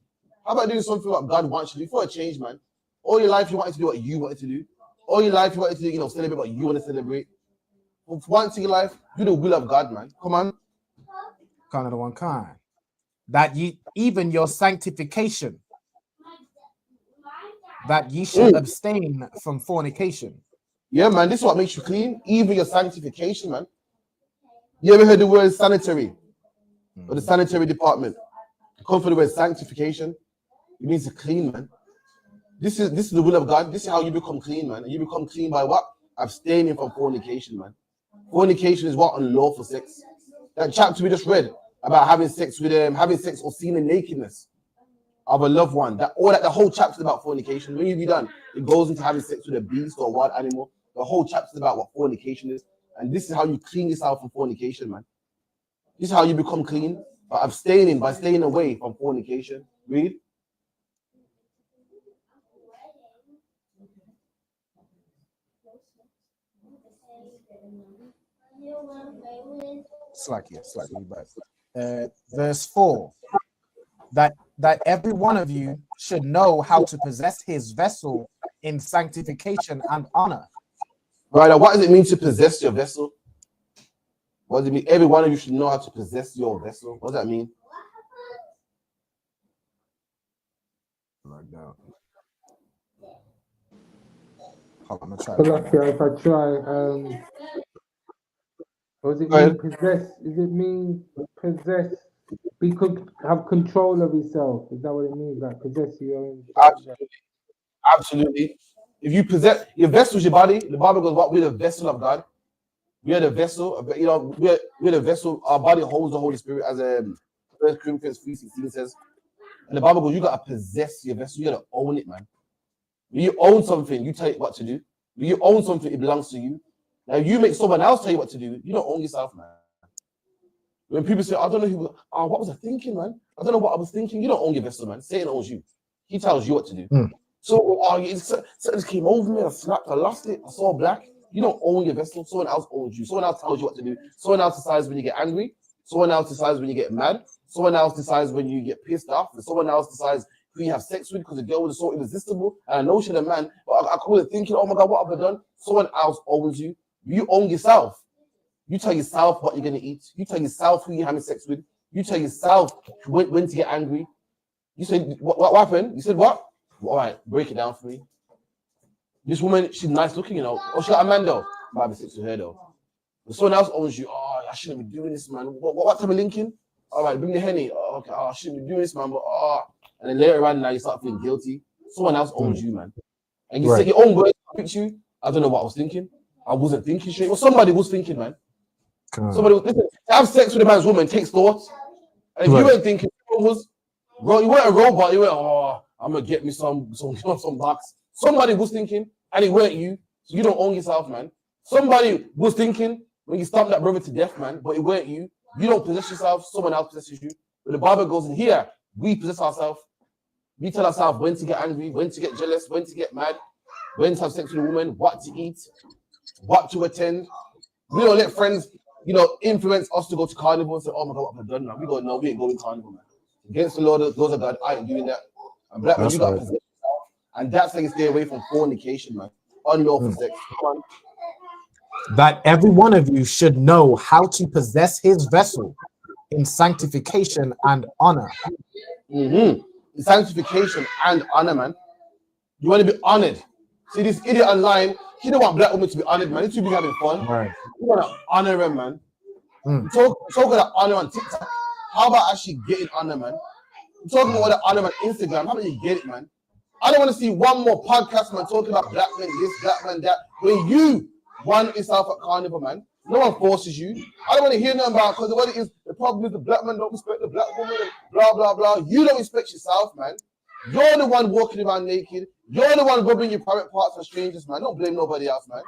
How about doing something what God wants you to do for a change, man? All your life you wanted to do what you wanted to do. All your life you wanted to do, celebrate what you want to celebrate. For once in your life, do the will of God, man. Come on. Kind of the one kind. That ye even your sanctification, that ye should abstain from fornication. Yeah, man, this is what makes you clean. Even your sanctification, man. You ever heard the word sanitary? Or the sanitary department? Come from the word sanctification. It means to clean, man. This is the will of God. This is how you become clean, man. And you become clean by what? Abstaining from fornication, man. Fornication is what? Unlawful sex. That chapter we just read about having sex with having sex or seeing the nakedness of a loved one. That the whole chapter is about fornication. When you've done, it goes into having sex with a beast or a wild animal. The whole chapter is about what fornication is, and this is how you clean yourself from fornication, man. This is how you become clean by abstaining, by staying away from fornication. Read. Slightly, but verse 4, that every one of you should know how to possess his vessel in sanctification and honor. Right, now what does it mean to possess your vessel? What does it mean? Every one of you should know how to possess your vessel. What does that mean? Like that. Hold on, I'm So like, if I try, what does it mean possess? Does it mean possess? We could have control of yourself. Is that what it means? Like possess your own. Absolutely. If you possess your vessel, is your body. The Bible goes, "What we're the vessel of God. We are the vessel. You know, we're the vessel. Our body holds the Holy Spirit, as 1 Corinthians 3:16 says. And the Bible goes, you gotta possess your vessel. You gotta own it, man. When you own something, you tell it what to do. When you own something, it belongs to you. Now, if you make someone else tell you what to do, you don't own yourself, man. When people say, I don't know who, what was I thinking, man? I don't know what I was thinking. You don't own your vessel, man. Satan owns you. He tells you what to do. So, something just came over me, I snapped, I lost it, I saw black. You don't own your vessel. Someone else owns you. Someone else tells you what to do. Someone else decides when you get angry. Someone else decides when you get mad. Someone else decides when you get pissed off. And someone else decides who you have sex with, because the girl was so irresistible. And I know she's a man, but I wasn't thinking, oh my God, what have I done? Someone else owns you. You own yourself. You tell yourself what you're going to eat. You tell yourself who you're having sex with. You tell yourself when to get angry. You said, what happened? You said, what? All right, break it down for me. This woman, she's nice looking, you know. Oh, she got a man though. Might be sex with her though. But someone else owns you. Oh, I shouldn't be doing this, man. What type of linking? All right, bring the Henny. Oh, okay. Oh, I shouldn't be doing this, man. But and then later on, now you start feeling guilty. Someone else owns you, man. And you say your own words fix you. I don't know what I was thinking. I wasn't thinking straight. Well, somebody was thinking, man. Somebody was, listen, to have sex with a man's woman takes thought. And if you weren't thinking, you weren't a robot. You went, oh, I'm gonna get me some box. Somebody was thinking, and it weren't you. So you don't own yourself, man. Somebody was thinking when you stabbed that brother to death, man, but it weren't you. You don't possess yourself. Someone else possesses you. But the Bible goes in here, we possess ourselves. We tell ourselves when to get angry, when to get jealous, when to get mad, when to have sex with a woman, what to eat, what to attend. We don't let friends, influence us to go to carnival and say, oh my God, what have I done now? We go, no, we ain't going to carnival, man. Against the Lord, those of God, I ain't doing that. And black man, you got to possess yourself. And that's how you stay away from fornication, man. Unlawful sex. Come on. That every one of you should know how to possess his vessel in sanctification and honor. In sanctification and honor, man. You want to be honored. See this idiot online, he don't want black women to be honored, man. He's too busy having fun. Right. You want to honor him, man. Talk about honor on TikTok. How about actually getting honor, man? I'm talking about the honor on Instagram. How about you get it, man? I don't want to see one more podcast, man, talking about black men this, black man that. When you want yourself at carnival, man, no one forces you. I don't want to hear nothing about, because what it is, the problem is the black man don't respect the black woman, and blah, blah, blah. You don't respect yourself, man. You're the one walking around naked. You're the one rubbing your private parts on strangers, man. Don't blame nobody else, man.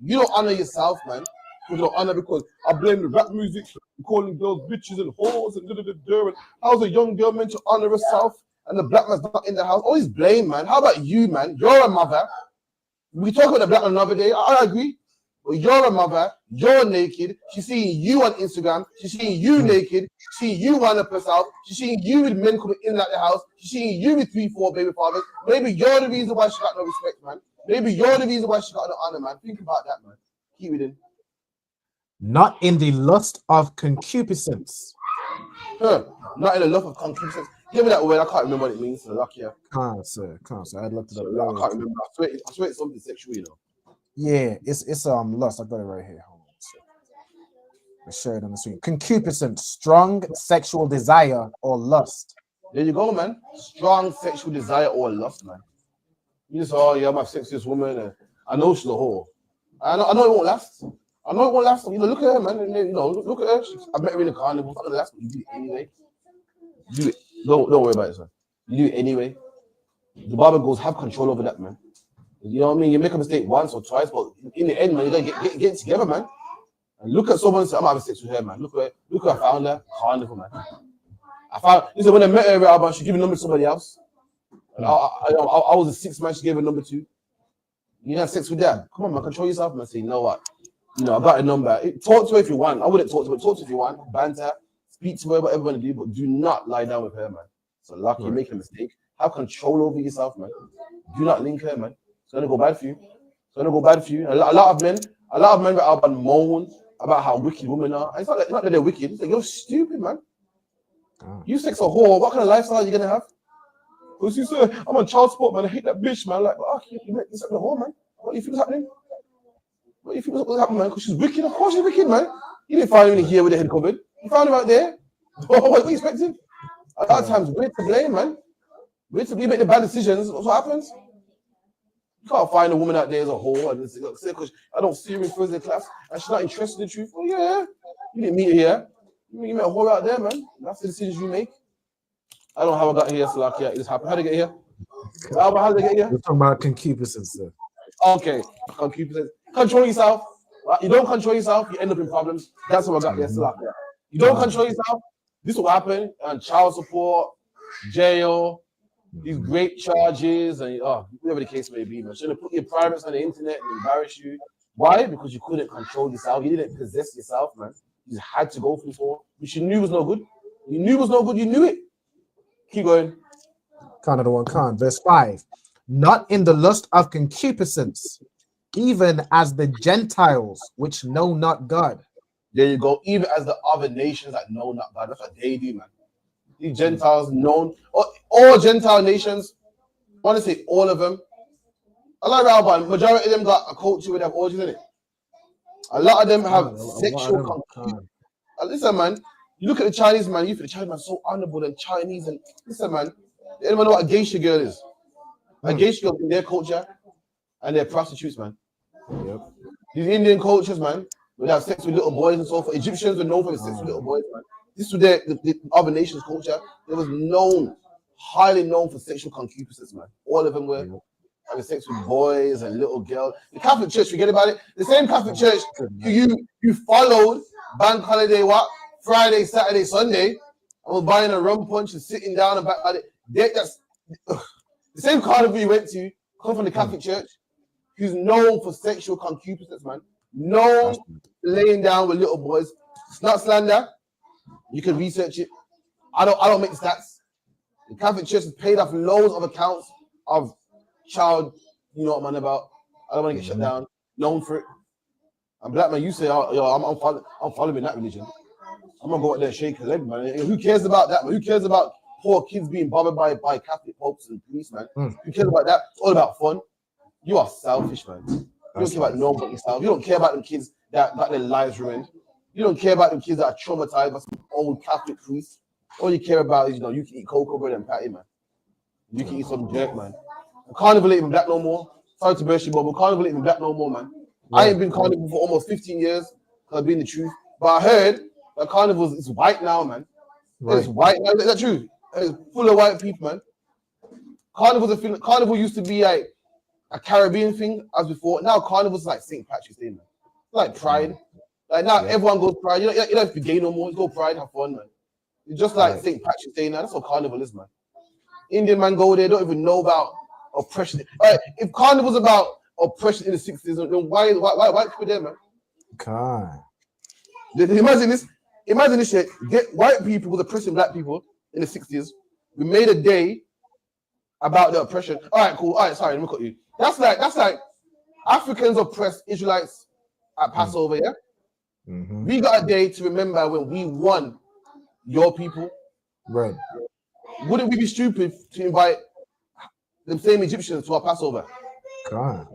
You don't honor yourself, man. You don't honor, because I blame the rap music, calling girls bitches and whores and da-da-da-da. And how's a young girl meant to honor herself and the black man's not in the house? Always blame, man. How about you, man? You're a mother. We talk about the black man another day. I agree. But you're a mother. You're naked. She's seeing you on Instagram. She's seeing you naked. She's seeing you run up herself. She's seeing you with men coming in and out the house. She's seeing you with 3-4 baby fathers. Maybe you're the reason why she got no respect, man. Maybe you're the reason why she got no honor, man. Think about that, man. Keep it in. Not in the lust of concupiscence. Not in the lust of concupiscence. Give me that word. I can't remember what it means. So lucky. Can't, sir. I looked it up. I can't remember. I swear it's something sexual, you know. Yeah, it's lust. I got it right here. Hold on. I share it on the screen. Concupiscence, strong sexual desire or lust. There you go, man. Strong sexual desire or lust, man. You just, I'm have sex with this woman, and I know she's a whore. I know it won't last. I know it won't last. You know, look at her, man. And then, you know, look at her. I met her in the carnival. It's not gonna last, but you do it anyway. Do it. Don't worry about it, sir. You do it anyway. The Bible goes, have control over that, man. You know what I mean? You make a mistake once or twice, but in the end, man, you gotta get together, man. And look at someone and say, I'm having sex with her, man. Look where I found her. Carnival, man. Listen, when I met her, Alban, she gave a number to somebody else. And I was a 6 man, she gave a number to. You have sex with that? Come on, man, control yourself, man. Say, you know what? You know, I got a number. Talk to her if you want. I wouldn't talk to her, but talk to her if you want. Banter, speak to her, whatever you want to do, but do not lie down with her, man. So, lucky you make a mistake. Have control over yourself, man. Do not link her, man. It's gonna go bad for you. It's gonna go bad for you. A lot of men that are moan about how wicked women are. And it's not that they're wicked. It's like, you're stupid, man. You sex a whore. What kind of lifestyle are you gonna have? Because you say, I'm on child support, man. I hate that bitch, man. Like, you make this happen a whore, man. What do you think is happening? What do you think was happening, man? Because she's wicked. Of course she's wicked, man. You didn't find her in here with the head covered. You found her out there. What are you expecting? A lot of times, we're to blame, man. We make the bad decisions. What happens? You can't find a woman out there as a whore and say, because I don't see her in Thursday class and she's not interested in the truth. Oh, yeah. You didn't meet her here. You met a whore out there, man. That's the decisions you make. I don't know how I got here, so like, yeah, it just happened. How did I get here? How did I get here? We're talking about concupiscence, sir. Okay. Concupiscence. Control yourself. Right? You don't control yourself, you end up in problems. That's how I got here, so like, yeah. You don't control yourself, this will happen. And child support, jail, these great charges, and whatever the case may be, man. Shouldn't put your privates on the internet and embarrass you. Why? Because you couldn't control yourself. You didn't possess yourself, man. You just had to go through for which you knew was no good. You knew was no good. You knew it. Keep going. Another one, verse 5. Not in the lust of concupiscence, even as the Gentiles which know not God. There you go. Even as the other nations that know not God. That's what they do, man. These Gentiles known, all Gentile nations, I want to say all of them. A lot of Alban, majority of them got a culture with their origins in it. A lot of them have sexual concupiscence. Listen, man, you look at the Chinese man, you feel the Chinese man so honorable and Chinese. And listen, man, anyone know what a geisha girl is? A geisha girl in their culture and they're prostitutes, man. Yep. These Indian cultures, man, would have sex with little boys and so forth. Egyptians were known for sex with little boys, man. This was the other nations' culture. It was highly known for sexual concupiscence, man. All of them were having sex with boys and little girls. The Catholic Church, forget about it. The same Catholic Church you followed bank holiday, Friday, Saturday, Sunday, and was buying a rum punch and sitting down and back at it. That's the same carnival you went to, come from the Catholic Church, who's known for sexual concupiscence, man. Known laying down with little boys. It's not slander. You can research it. I don't make the stats. The Catholic Church has paid off loads of accounts of child, you know what I'm about. I don't want to get shut down. Known for it. I'm black man. You say, I'm following that religion. I'm gonna go out there and shake his leg, man. Who cares about that, man? Who cares about poor kids being bothered by Catholic popes and priests, man? Who cares about that? It's all about fun. You are selfish, man. You don't care about no one yourself. You don't care about them kids that got their lives ruined. You don't care about them kids that are traumatized by some old Catholic priests. All you care about is, you can eat cocoa bread and patty, man. You can eat some jerk, man. Carnival ain't even black no more. Sorry to burst you, but Carnival ain't even black no more, man. I ain't been Carnival for almost 15 years because I've been the truth. But I heard that Carnival is white now, man. It's white now. Is that true? It's full of white people, man. Carnival used to be like a Caribbean thing as before. Now Carnival's like St. Patrick's Day, man. Like Pride. Like now everyone goes Pride. You don't have to be gay no more. You go Pride, have fun, man. It's just like St. Patrick's Day now. That's what Carnival is, man. Indian man go there, don't even know about oppression. All right, if Carnival's about oppression in the 60s, then why white people there, man? God. Imagine this shit. White people was oppressing black people in the 60s. We made a day about the oppression. All right, cool. All right, sorry, let me cut you. That's like Africans oppressed Israelites at Passover, yeah? We got a day to remember when we won your people. Right. Wouldn't we be stupid to invite the same Egyptians to our Passover? God.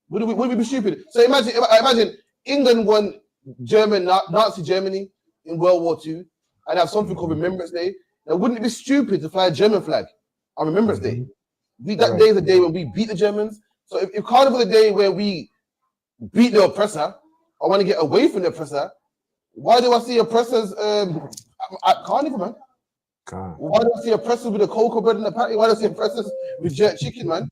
Would we be stupid? So imagine England won Nazi Germany in World War II and have something called Remembrance Day. Now, wouldn't it be stupid to fly a German flag on Remembrance Day? That day is the day when we beat the Germans. So if Carnival is the day where we beat the oppressor I want to get away from the oppressor. Why do I see oppressors at Carnival, man? Why do I see oppressors with a cocoa bread in the patty? Why do I see oppressors with jerk chicken, man?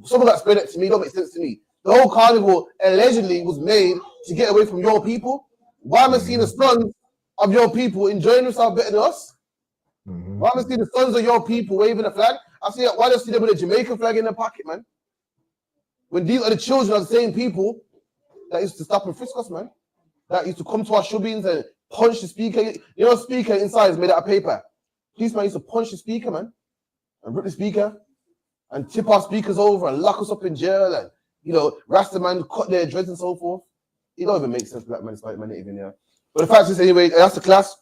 Someone got explained it to me. Don't make sense to me. The whole carnival allegedly was made to get away from your people. Why am I seeing the sons of your people enjoying themselves better than us? Why am I seeing the sons of your people waving a flag? Why do I see them with a Jamaican flag in their pocket, man? When these are the children of the same people that used to stop and frisk us, man. That used to come to our shubbings and punch the speaker. You know, speaker inside is made out of paper. Policeman used to punch the speaker, man, and rip the speaker and tip our speakers over and lock us up in jail and, you know, Rasta man cut their dreads and so forth. It don't even make sense, black man, despite man even there. But the fact is, anyway, that's the class.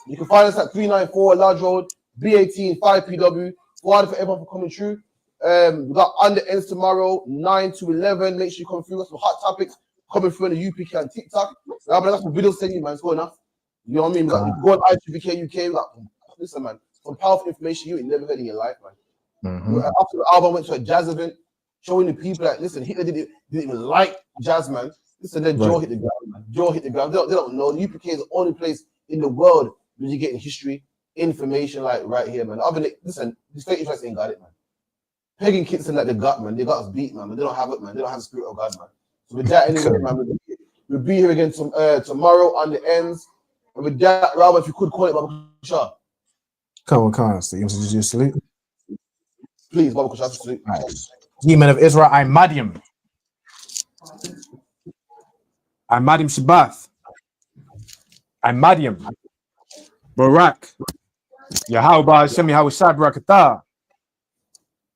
You can find us at 394 Large Road, B18 5PW. Forward for everyone for coming through. We got on the ends tomorrow, 9 to 11. Make sure you come through. Got some hot topics coming through on the UPK and TikTok. But that's some videos sending you, man. It's good enough. You know what I mean? We got go on I.S.U.P.K UK. We got, listen, man, some powerful information you ain't never heard in your life, man. After the album, I went to a jazz event, showing the people that, listen, Hitler didn't even like jazz, man. Listen, then Joe hit the ground, man. Joe hit the ground. They don't know. The UPK is the only place in the world where you get history, information like right here, man. Other than, listen, these fake Israelites ain't got it, man. Pagan kids like they got, man. They got us beat, man, but they don't have it, man. They don't have the spirit of God, man. So with that, anyway, man, we'll be here again tomorrow on the ends. And with that, Robert, if you could call it, Baba Kusha. Come on, so you want to do your salute? Please, Baba Kusha, salute. All right. Ye men of Israel, I Madiam. I Madiam Shabbath. I Madiam. Barak. Yahweh Hashem Yahweh Shai Barakatah.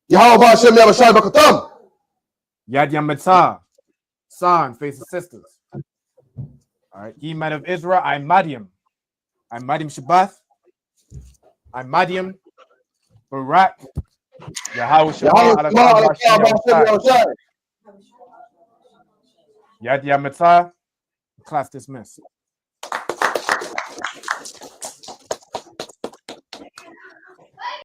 Yahweh Hashem Yahweh Shai Barakatah. Yad Yam Mitzah. Son, face of sisters. All right. Ye men of Israel, I Madiam. I Madiam Shabbath. I Madiam. Barak. Yahweh Shabbat. Yad Yam Mitzah. Class dismissed.